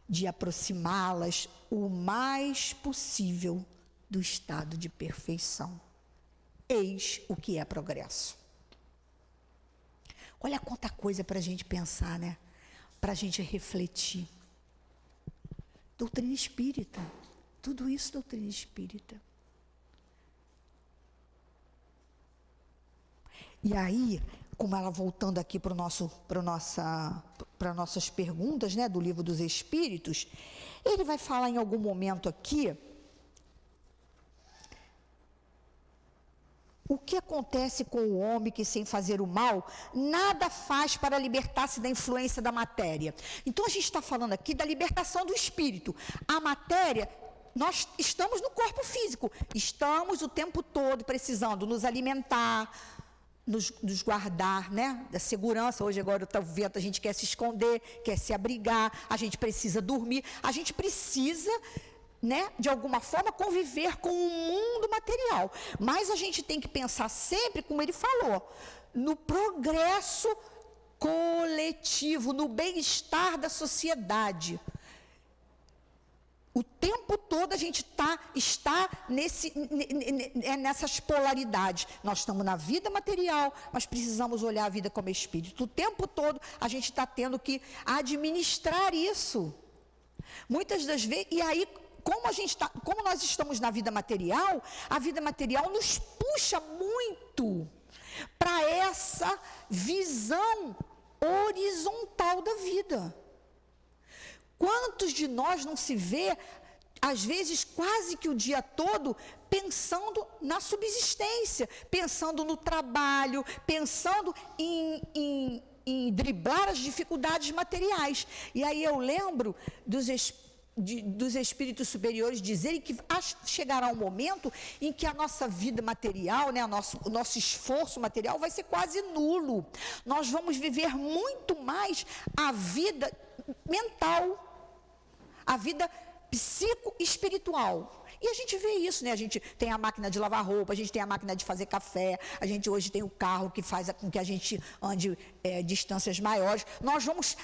de aproximá-las o mais possível do estado de perfeição. Eis o que é progresso. Olha quanta coisa para a gente pensar, né? Para a gente refletir. Doutrina espírita. Tudo isso doutrina espírita. E aí, como ela voltando aqui para nossas perguntas, né, do Livro dos Espíritos, ele vai falar em algum momento aqui o que acontece com o homem que, sem fazer o mal, nada faz para libertar-se da influência da matéria. Então, a gente está falando aqui da libertação do espírito. A matéria nós estamos no corpo físico, estamos o tempo todo precisando nos alimentar, nos guardar, né, da segurança. Hoje agora está o vento, a gente quer se esconder, quer se abrigar, a gente precisa dormir, a gente precisa, né, de alguma forma conviver com o mundo material, mas a gente tem que pensar sempre, como ele falou, no progresso coletivo, no bem-estar da sociedade. O tempo todo a gente está nessas polaridades. Nós estamos na vida material, mas precisamos olhar a vida como espírito. O tempo todo a gente está tendo que administrar isso. Muitas das vezes, e aí, como nós estamos na vida material, a vida material nos puxa muito para essa visão horizontal da vida. Quantos de nós não se vê, às vezes, quase que o dia todo, pensando na subsistência, pensando no trabalho, pensando em driblar as dificuldades materiais. E aí eu lembro dos espíritos superiores dizerem que chegará um momento em que a nossa vida material, né, o nosso esforço material vai ser quase nulo. Nós vamos viver muito mais a vida mental, a vida psico-espiritual. E a gente vê isso, né? A gente tem a máquina de lavar roupa, a gente tem a máquina de fazer café, a gente hoje tem o carro que faz com que a gente ande distâncias maiores. Nós vamos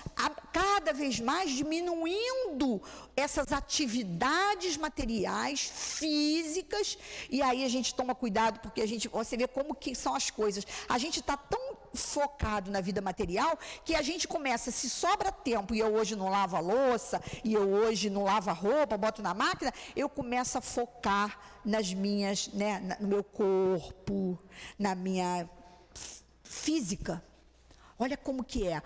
cada vez mais diminuindo essas atividades materiais, físicas, e aí a gente toma cuidado, porque você vê como que são as coisas. A gente está tão focado na vida material, que a gente começa, se sobra tempo, e eu hoje não lavo a louça, e eu hoje não lavo a roupa, boto na máquina, eu começo a focar nas minhas, né, no meu corpo, na minha física. Olha como que é.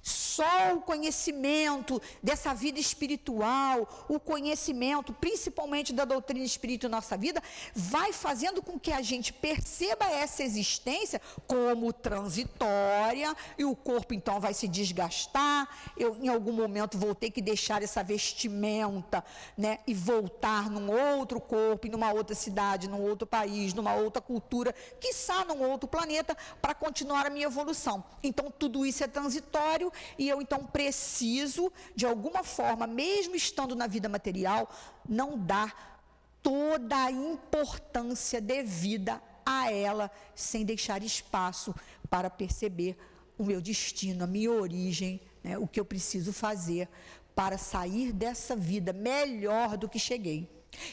Só o conhecimento dessa vida espiritual, o conhecimento, principalmente da doutrina espírita em nossa vida, vai fazendo com que a gente perceba essa existência como transitória, e o corpo então vai se desgastar. Eu, em algum momento, vou ter que deixar essa vestimenta, né, e voltar num outro corpo, numa outra cidade, num outro país, numa outra cultura, quiçá num outro planeta, para continuar a minha evolução. Então, tudo isso é transitório. E eu, então, preciso, de alguma forma, mesmo estando na vida material, não dar toda a importância devida a ela, sem deixar espaço para perceber o meu destino, a minha origem, né, o que eu preciso fazer para sair dessa vida melhor do que cheguei.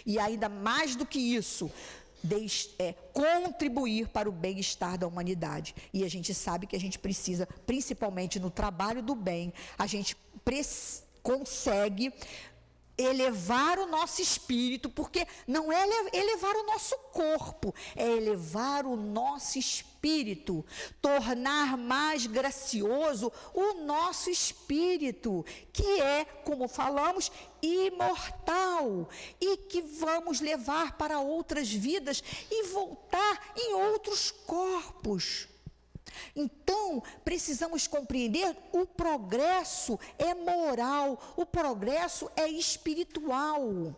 E ainda mais do que isso, contribuir para o bem-estar da humanidade. E a gente sabe que a gente precisa, principalmente no trabalho do bem, a gente consegue elevar o nosso espírito, porque não é elevar o nosso corpo, é elevar o nosso espírito, tornar mais gracioso o nosso espírito, que é, como falamos, imortal, e que vamos levar para outras vidas e voltar em outros corpos. Então, precisamos compreender, o progresso é moral, o progresso é espiritual.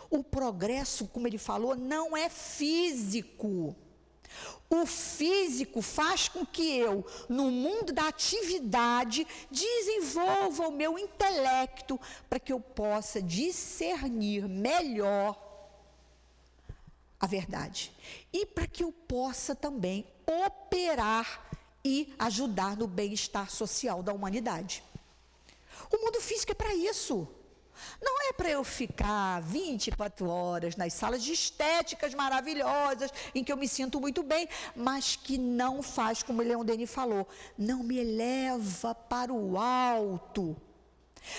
O progresso, como ele falou, não é físico. O físico faz com que eu, no mundo da atividade, desenvolva o meu intelecto para que eu possa discernir melhor a verdade. E para que eu possa também operar e ajudar no bem-estar social da humanidade. O mundo físico é para isso. Não é para eu ficar 24 horas nas salas de estéticas maravilhosas, em que eu me sinto muito bem, mas que não faz, como o Leon Denis falou, não me eleva para o alto,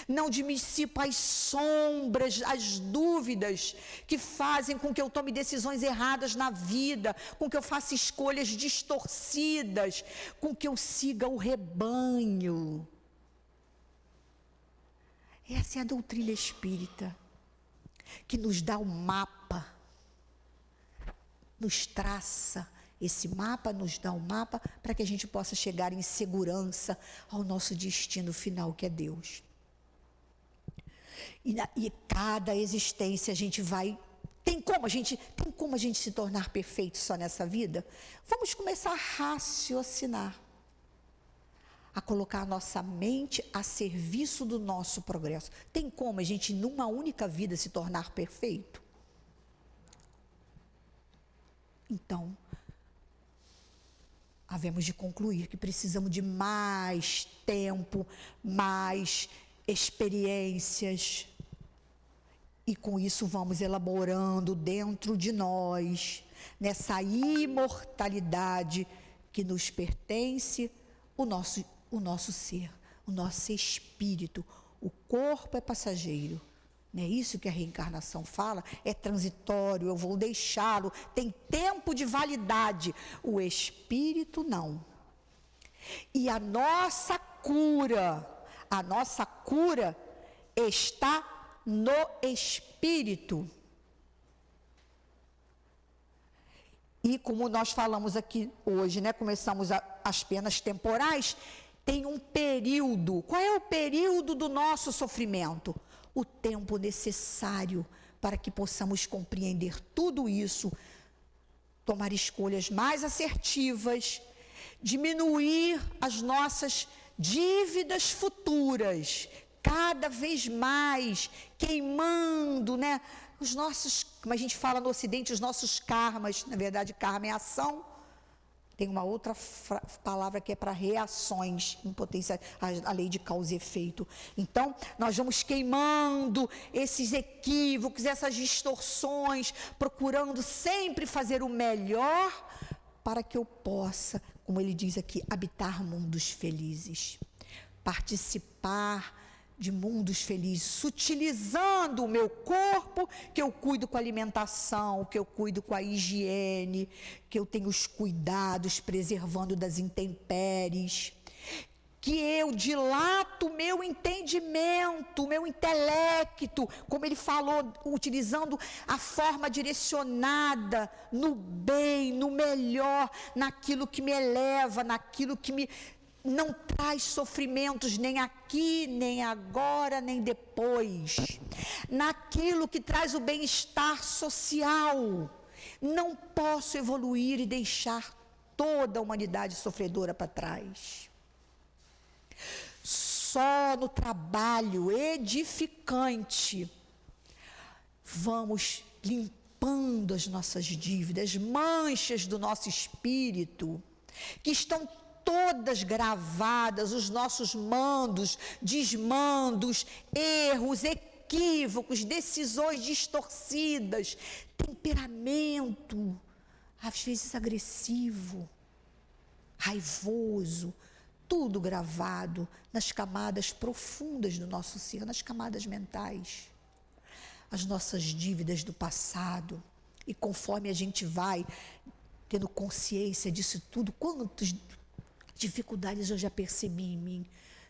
não dissipa as sombras, as dúvidas que fazem com que eu tome decisões erradas na vida, com que eu faça escolhas distorcidas, com que eu siga o rebanho. Essa é a doutrina espírita, que nos dá o mapa, nos traça esse mapa, nos dá um mapa para que a gente possa chegar em segurança ao nosso destino final, que é Deus. E cada existência a gente vai... Tem como a gente se tornar perfeito só nessa vida? Vamos começar a raciocinar, a colocar a nossa mente a serviço do nosso progresso. Tem como a gente, numa única vida, se tornar perfeito? Então, havemos de concluir que precisamos de mais tempo, mais experiências, e com isso vamos elaborando dentro de nós, nessa imortalidade que nos pertence, o nosso ser, o nosso espírito. O corpo é passageiro, não é isso que a reencarnação fala? É transitório, eu vou deixá-lo, tem tempo de validade. O espírito não. E a nossa cura está no espírito. E como nós falamos aqui hoje, né, começamos as penas temporais, tem um período. Qual é o período do nosso sofrimento? O tempo necessário para que possamos compreender tudo isso, tomar escolhas mais assertivas, diminuir as nossas dívidas futuras, cada vez mais, queimando, né, os nossos, como a gente fala no Ocidente, os nossos karmas. Na verdade, karma é ação. Tem uma outra palavra que é para reações, em potência, a lei de causa e efeito. Então, nós vamos queimando esses equívocos, essas distorções, procurando sempre fazer o melhor para que eu possa, como ele diz aqui, habitar mundos felizes, participar de mundos felizes, utilizando o meu corpo, que eu cuido com a alimentação, que eu cuido com a higiene, que eu tenho os cuidados, preservando das intempéries, que eu dilato o meu entendimento, o meu intelecto, como ele falou, utilizando a forma direcionada no bem, no melhor, naquilo que me eleva, naquilo que me não traz sofrimentos nem aqui, nem agora, nem depois, naquilo que traz o bem-estar social. Não posso evoluir e deixar toda a humanidade sofredora para trás. Só no trabalho edificante vamos limpando as nossas dívidas, manchas do nosso espírito, que estão todas gravadas, os nossos mandos, desmandos, erros, equívocos, decisões distorcidas, temperamento, às vezes agressivo, raivoso, tudo gravado nas camadas profundas do nosso ser, nas camadas mentais, as nossas dívidas do passado. E conforme a gente vai tendo consciência disso tudo, quantas dificuldades eu já percebi em mim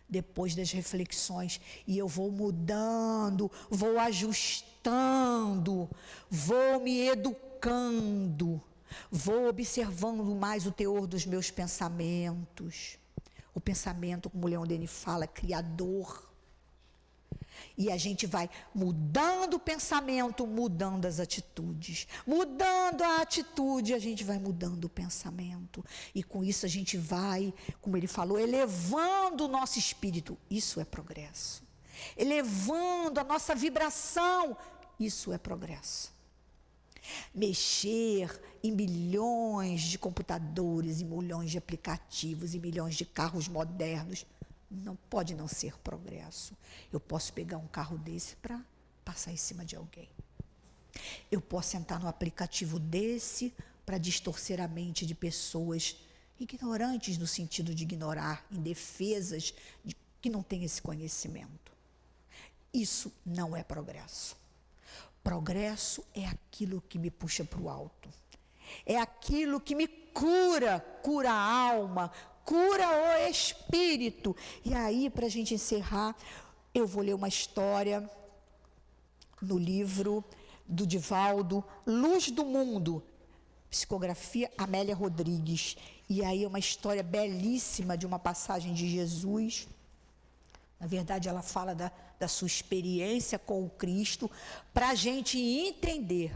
depois das reflexões, e eu vou mudando, vou ajustando, vou me educando, vou observando mais o teor dos meus pensamentos. O pensamento, como o Leon Denis fala, criador. E a gente vai mudando o pensamento, mudando as atitudes. Mudando a atitude, a gente vai mudando o pensamento. E com isso a gente vai, como ele falou, elevando o nosso espírito. Isso é progresso. Elevando a nossa vibração. Isso é progresso. Mexer em milhões de computadores, em milhões de aplicativos, em milhões de carros modernos, não pode não ser progresso. Eu posso pegar um carro desse para passar em cima de alguém. Eu posso entrar no aplicativo desse para distorcer a mente de pessoas ignorantes, no sentido de ignorar, indefesas, que não têm esse conhecimento. Isso não é progresso. Progresso é aquilo que me puxa para o alto. É aquilo que me cura a alma, cura o espírito. E aí, para a gente encerrar, eu vou ler uma história no livro do Divaldo, Luz do Mundo, psicografia Amélia Rodrigues. E aí é uma história belíssima de uma passagem de Jesus Na verdade, ela fala da sua experiência com o Cristo, para a gente entender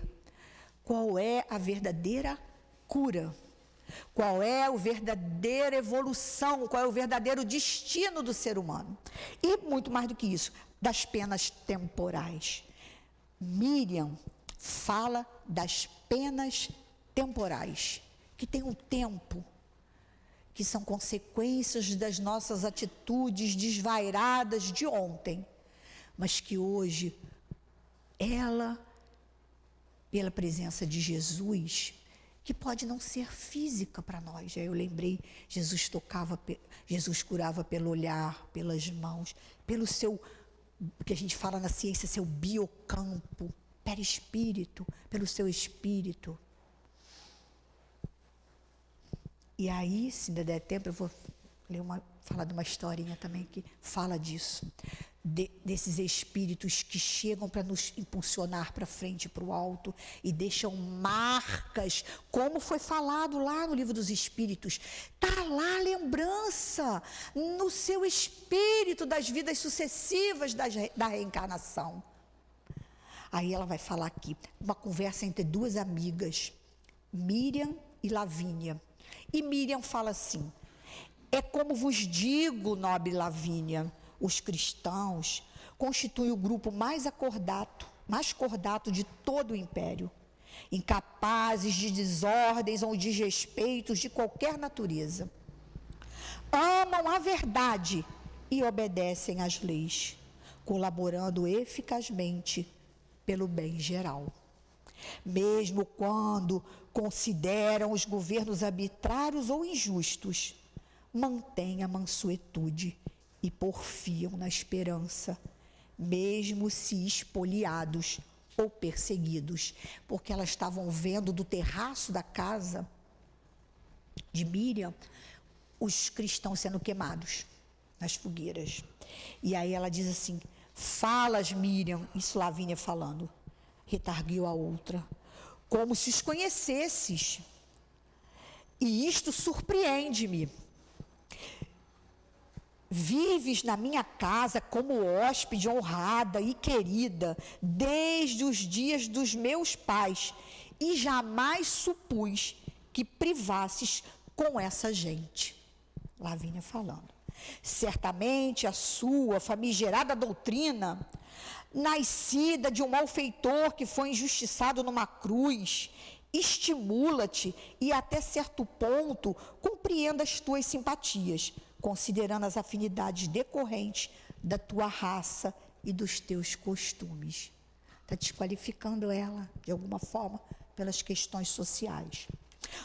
qual é a verdadeira cura, qual é a verdadeira evolução, qual é o verdadeiro destino do ser humano. E muito mais do que isso, das penas temporais. Miriam fala das penas temporais, que tem um tempo, que são consequências das nossas atitudes desvairadas de ontem, mas que hoje, ela, pela presença de Jesus, que pode não ser física para nós. Aí eu lembrei, Jesus curava pelo olhar, pelas mãos, pelo seu, que a gente fala na ciência, seu biocampo, perispírito, pelo seu espírito. E aí, se ainda der tempo, eu vou falar de uma historinha também que fala disso. Desses espíritos que chegam para nos impulsionar para frente, para o alto, e deixam marcas, como foi falado lá no Livro dos Espíritos. Está lá a lembrança no seu espírito das vidas sucessivas da reencarnação. Aí ela vai falar aqui, uma conversa entre duas amigas, Miriam e Lavínia. E Miriam fala assim: é como vos digo, nobre Lavínia, os cristãos constituem o grupo mais cordato de todo o império, incapazes de desordens ou desrespeitos de qualquer natureza. Amam a verdade e obedecem às leis, colaborando eficazmente pelo bem geral. Mesmo quando consideram os governos arbitrários ou injustos, mantêm a mansuetude e porfiam na esperança, mesmo se espoliados ou perseguidos, porque elas estavam vendo do terraço da casa de Miriam os cristãos sendo queimados nas fogueiras. E aí ela diz assim: falas, Miriam, isso Lavínia falando, retarguiu a outra, como se os conhecesses, e isto surpreende-me. Vives na minha casa como hóspede honrada e querida desde os dias dos meus pais, e jamais supus que privasses com essa gente. Lavínia falando. Certamente a sua famigerada doutrina, nascida de um malfeitor que foi injustiçado numa cruz, estimula-te e até certo ponto compreenda as tuas simpatias, considerando as afinidades decorrentes da tua raça e dos teus costumes. Está desqualificando ela, de alguma forma, pelas questões sociais.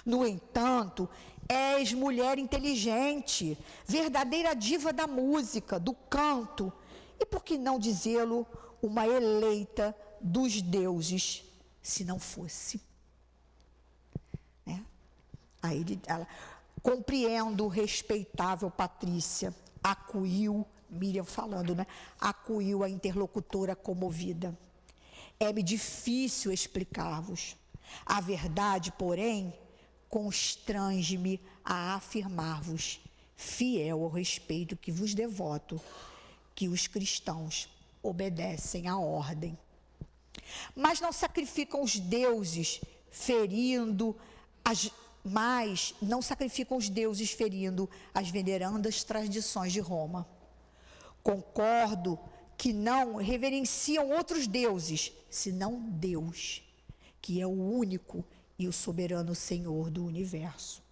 No entanto, és mulher inteligente, verdadeira diva da música, do canto, e por que não dizê-lo, uma eleita dos deuses, se não fosse? Né? Aí ela... Compreendo, respeitável Patrícia, acuiu, Miriam falando, né? Acuiu a interlocutora comovida. É-me difícil explicar-vos. A verdade, porém, constrange-me a afirmar-vos, fiel ao respeito que vos devoto, que os cristãos obedecem à ordem. Mas não sacrificam os deuses, ferindo as venerandas tradições de Roma. Concordo que não reverenciam outros deuses, senão Deus, que é o único e o soberano Senhor do universo.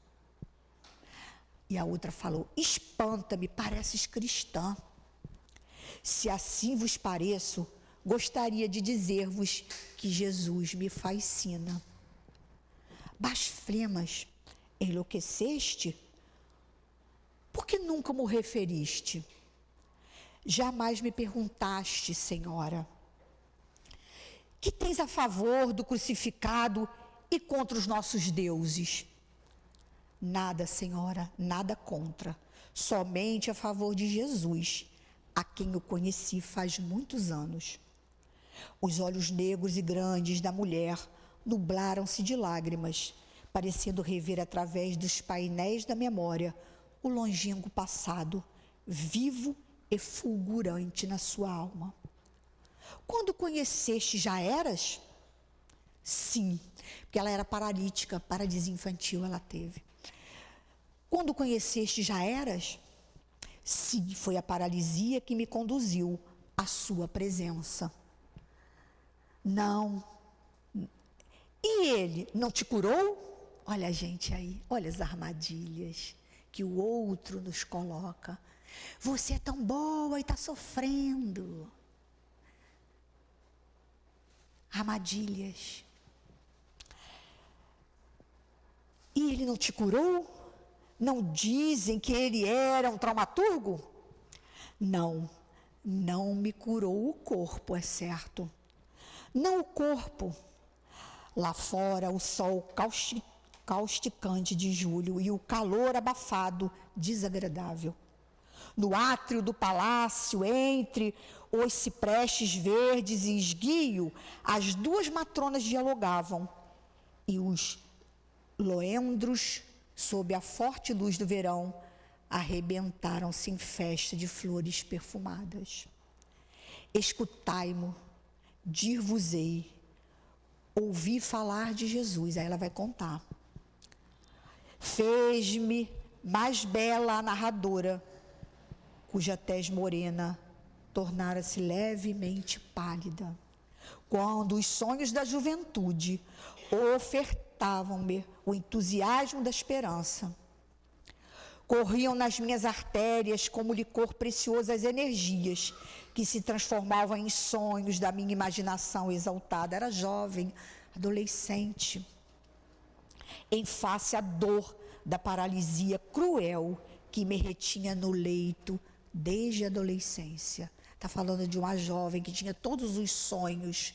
E a outra falou: espanta-me, pareces cristã. Se assim vos pareço, gostaria de dizer-vos que Jesus me fascina. Blasfemas, enlouqueceste? Por que nunca me referiste? Jamais me perguntaste, Senhora, que tens a favor do crucificado e contra os nossos deuses? Nada, Senhora, nada contra, somente a favor de Jesus, a quem eu conheci faz muitos anos. Os olhos negros e grandes da mulher nublaram-se de lágrimas, parecendo rever através dos painéis da memória o longínquo passado, vivo e fulgurante na sua alma. Quando conheceste, já eras? Sim, porque ela era paralítica, paralisia infantil ela teve. Quando conheceste, já eras? Sim, foi a paralisia que me conduziu à sua presença. Não. E ele não te curou? Olha a gente aí, olha as armadilhas que o outro nos coloca. Você é tão boa e está sofrendo. Armadilhas. E ele não te curou? Não dizem que ele era um traumaturgo? Não, não me curou o corpo, é certo. Não o corpo. Lá fora, o sol causticante de julho e o calor abafado, desagradável. No átrio do palácio, entre os ciprestes verdes e esguio, as duas matronas dialogavam, e os loendros, sob a forte luz do verão, arrebentaram-se em festa de flores perfumadas. Escutai-mo, dir-vos-ei, ouvi falar de Jesus. Aí ela vai contar. Fez-me mais bela a narradora, cuja tez morena tornara-se levemente pálida, quando os sonhos da juventude ofertavam-me o entusiasmo da esperança. Corriam nas minhas artérias como licor precioso as energias que se transformavam em sonhos da minha imaginação exaltada. Era jovem, adolescente, em face à dor da paralisia cruel que me retinha no leito desde a adolescência. Está falando de uma jovem que tinha todos os sonhos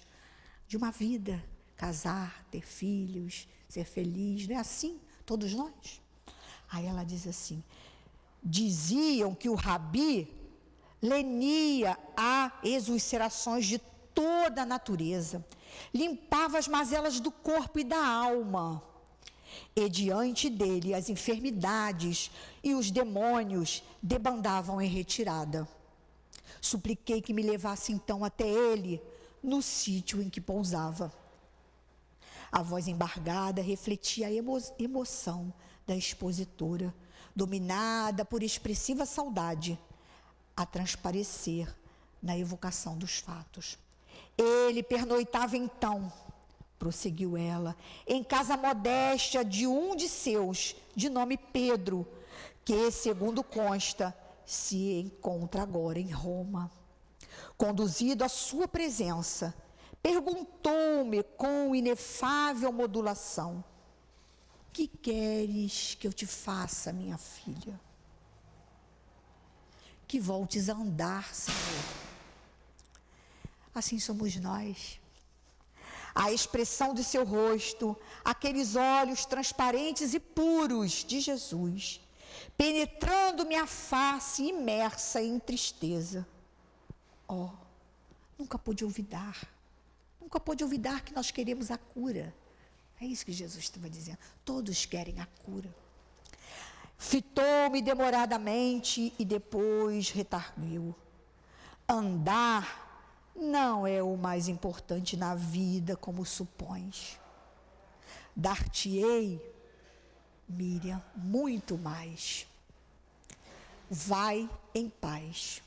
de uma vida, casar, ter filhos, ser feliz, não é assim? Todos nós. Aí ela diz assim, diziam que o Rabi lenia a exulcerações de toda a natureza, limpava as mazelas do corpo e da alma, e diante dele as enfermidades e os demônios debandavam em retirada. Supliquei que me levasse então até ele, no sítio em que pousava. A voz embargada refletia a emoção da expositora, dominada por expressiva saudade, a transparecer na evocação dos fatos. Ele pernoitava então, prosseguiu ela, em casa modesta de um de seus, de nome Pedro, que, segundo consta, se encontra agora em Roma. Conduzido à sua presença, perguntou-me com inefável modulação, que queres que eu te faça, minha filha? Que voltes a andar, Senhor. Assim somos nós. A expressão de seu rosto, aqueles olhos transparentes e puros de Jesus, penetrando minha face imersa em tristeza. Oh, nunca pude olvidar que nós queremos a cura. É isso que Jesus estava dizendo. Todos querem a cura. Fitou-me demoradamente e depois retarguiu. Andar não é o mais importante na vida, como supões. Dar-te-ei, Miriam, muito mais. Vai em paz.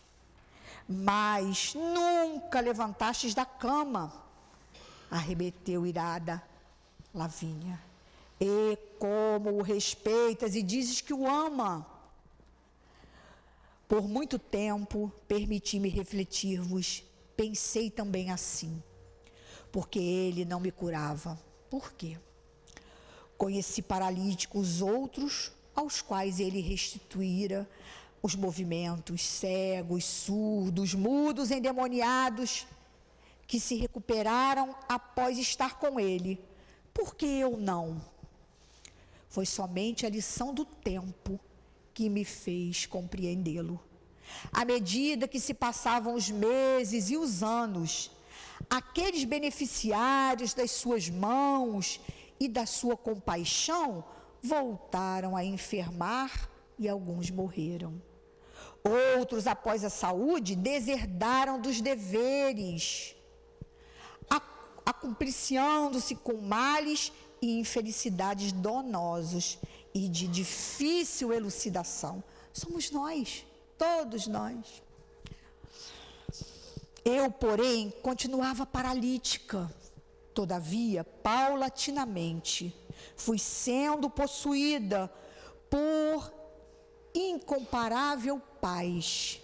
Mas nunca levantastes da cama, arremeteu irada Lavínia. E como o respeitas e dizes que o ama? Por muito tempo, permiti-me refletir-vos, pensei também assim, porque ele não me curava. Por quê? Conheci paralíticos outros, aos quais ele restituíra os movimentos, cegos, surdos, mudos, endemoniados, que se recuperaram após estar com ele. Por que eu não? Foi somente a lição do tempo que me fez compreendê-lo. À medida que se passavam os meses e os anos, aqueles beneficiários das suas mãos e da sua compaixão voltaram a enfermar e alguns morreram. Outros, após a saúde, deserdaram dos deveres, acumpliciando-se com males e infelicidades danosos e de difícil elucidação. Somos nós, todos nós. Eu, porém, continuava paralítica. Todavia, paulatinamente, fui sendo possuída por incomparável paz,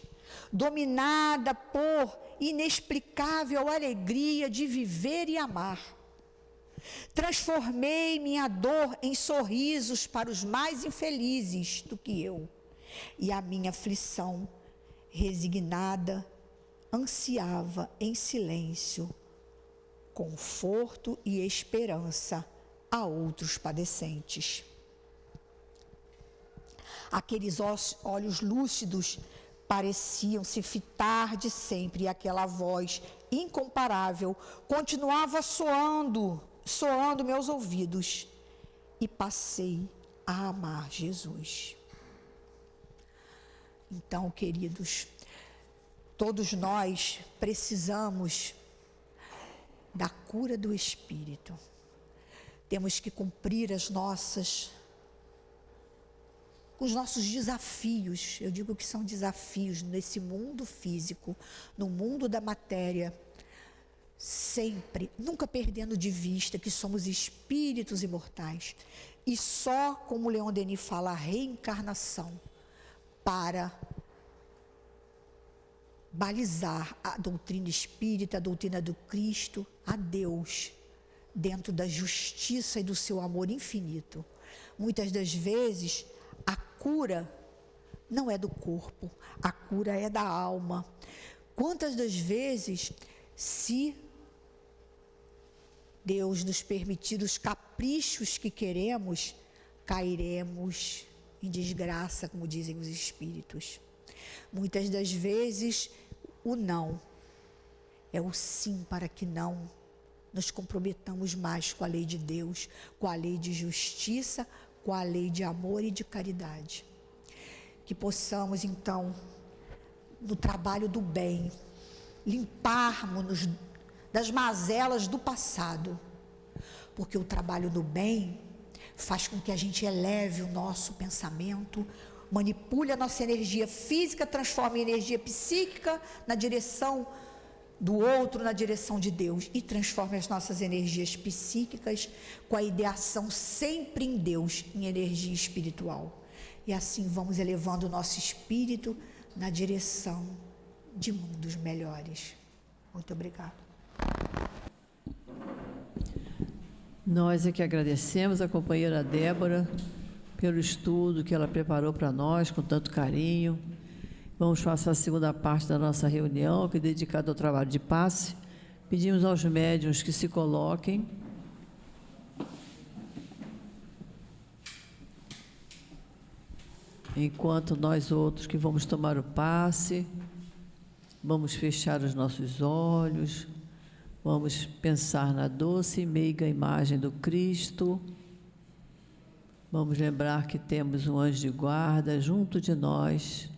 dominada por inexplicável alegria de viver e amar. Transformei minha dor em sorrisos para os mais infelizes do que eu, e a minha aflição, resignada, ansiava em silêncio conforto e esperança a outros padecentes. Aqueles olhos lúcidos pareciam se fitar de sempre, e aquela voz incomparável continuava soando meus ouvidos, e passei a amar Jesus. Então, queridos, todos nós precisamos da cura do Espírito. Temos que cumprir os nossos desafios. Eu digo que são desafios nesse mundo físico, no mundo da matéria, sempre, nunca perdendo de vista que somos espíritos imortais. E só, como Leon Denis fala, a reencarnação para balizar a doutrina espírita, a doutrina do Cristo, a Deus, dentro da justiça e do seu amor infinito. Muitas das vezes, a cura não é do corpo, a cura é da alma. Quantas das vezes, se Deus nos permitir os caprichos que queremos, cairemos em desgraça, como dizem os espíritos. Muitas das vezes, o não é o sim, para que não nos comprometamos mais com a lei de Deus, com a lei de justiça, com a lei de amor e de caridade. Que possamos, então, no trabalho do bem, limparmos-nos das mazelas do passado, porque o trabalho do bem faz com que a gente eleve o nosso pensamento, manipule a nossa energia física, transforme em energia psíquica na direção do outro, na direção de Deus, e transforme as nossas energias psíquicas com a ideação sempre em Deus, em energia espiritual. E assim vamos elevando o nosso espírito na direção de mundos melhores. Muito obrigado. Nós é que agradecemos a companheira Débora pelo estudo que ela preparou para nós com tanto carinho. Vamos passar a segunda parte da nossa reunião, que é dedicada ao trabalho de passe. Pedimos aos médiuns que se coloquem. Enquanto nós outros que vamos tomar o passe, vamos fechar os nossos olhos, vamos pensar na doce e meiga imagem do Cristo. Vamos lembrar que temos um anjo de guarda junto de nós,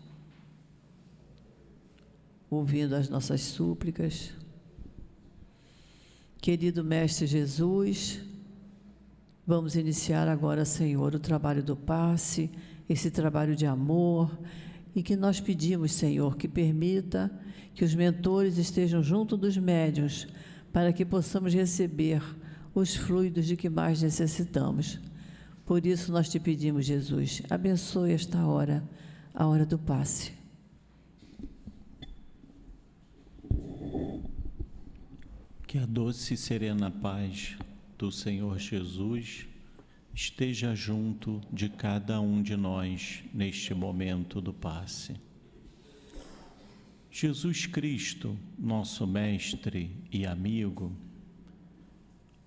ouvindo as nossas súplicas. Querido Mestre Jesus, vamos iniciar agora, Senhor, o trabalho do passe, esse trabalho de amor, e que nós pedimos, Senhor, que permita que os mentores estejam junto dos médiuns, para que possamos receber os fluidos de que mais necessitamos. Por isso nós te pedimos, Jesus, abençoe esta hora, a hora do passe. Que a doce e serena paz do Senhor Jesus esteja junto de cada um de nós neste momento do passe. Jesus Cristo, nosso mestre e amigo,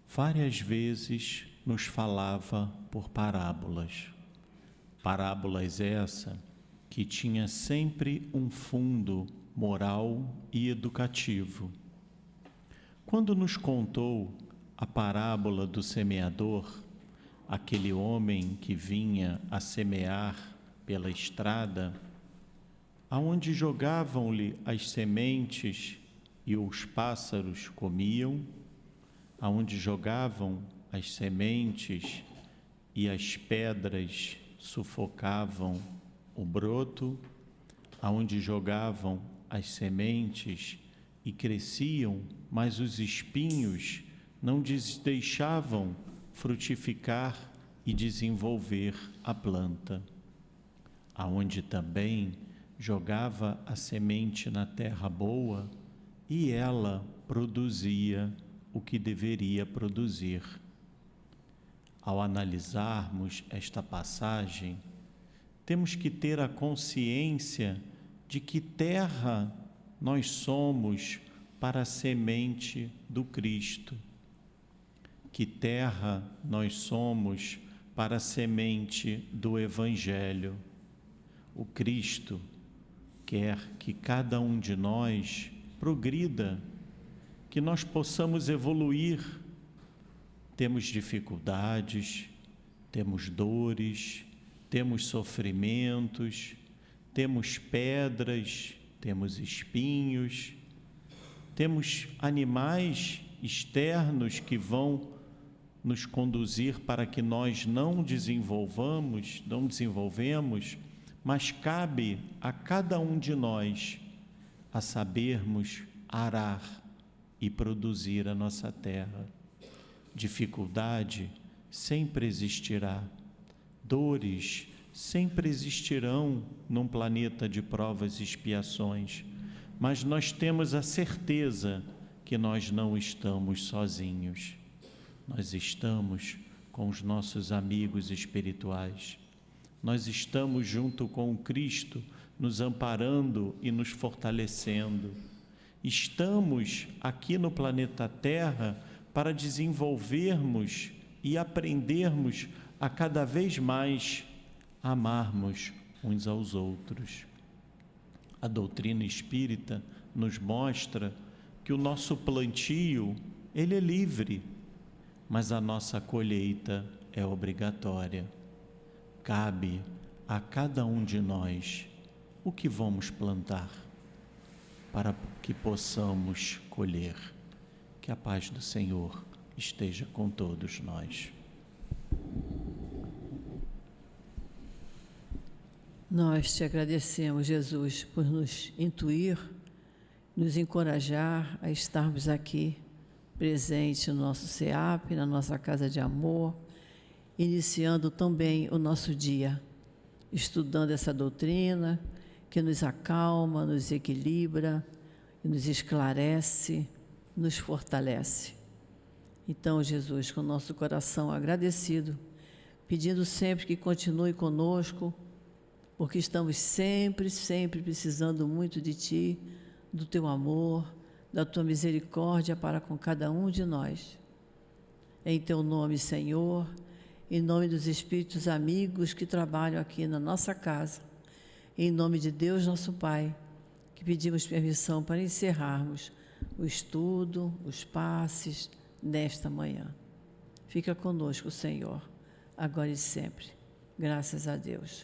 várias vezes nos falava por parábolas. Parábolas essa que tinha sempre um fundo moral e educativo. Quando nos contou a parábola do semeador, aquele homem que vinha a semear pela estrada, aonde jogavam-lhe as sementes e os pássaros comiam, aonde jogavam as sementes e as pedras sufocavam o broto, aonde jogavam as sementes e cresciam, mas os espinhos não deixavam frutificar e desenvolver a planta, aonde também jogava a semente na terra boa e ela produzia o que deveria produzir. Ao analisarmos esta passagem, temos que ter a consciência de que terra nós somos para a semente do Cristo, que terra nós somos para a semente do Evangelho. O Cristo quer que cada um de nós progrida, que nós possamos evoluir. Temos dificuldades, temos dores, temos sofrimentos, temos pedras, temos espinhos, temos animais externos que vão nos conduzir para que nós não desenvolvemos, mas cabe a cada um de nós a sabermos arar e produzir a nossa terra. Dificuldade sempre existirá, dores sempre existirão num planeta de provas e expiações, mas nós temos a certeza que nós não estamos sozinhos. Nós estamos com os nossos amigos espirituais. Nós estamos junto com o Cristo, nos amparando e nos fortalecendo. Estamos aqui no planeta Terra para desenvolvermos e aprendermos a cada vez mais amarmos uns aos outros. A doutrina espírita nos mostra que o nosso plantio, ele é livre, mas a nossa colheita é obrigatória. Cabe a cada um de nós o que vamos plantar para que possamos colher. Que a paz do Senhor esteja com todos nós. Nós te agradecemos, Jesus, por nos intuir, nos encorajar a estarmos aqui, presentes no nosso SEAP, na nossa casa de amor, iniciando também o nosso dia, estudando essa doutrina que nos acalma, nos equilibra, nos esclarece, nos fortalece. Então, Jesus, com o nosso coração agradecido, pedindo sempre que continue conosco, porque estamos sempre, sempre precisando muito de Ti, do Teu amor, da Tua misericórdia para com cada um de nós. Em Teu nome, Senhor, em nome dos espíritos amigos que trabalham aqui na nossa casa, em nome de Deus, nosso Pai, que pedimos permissão para encerrarmos o estudo, os passes nesta manhã. Fica conosco, Senhor, agora e sempre. Graças a Deus.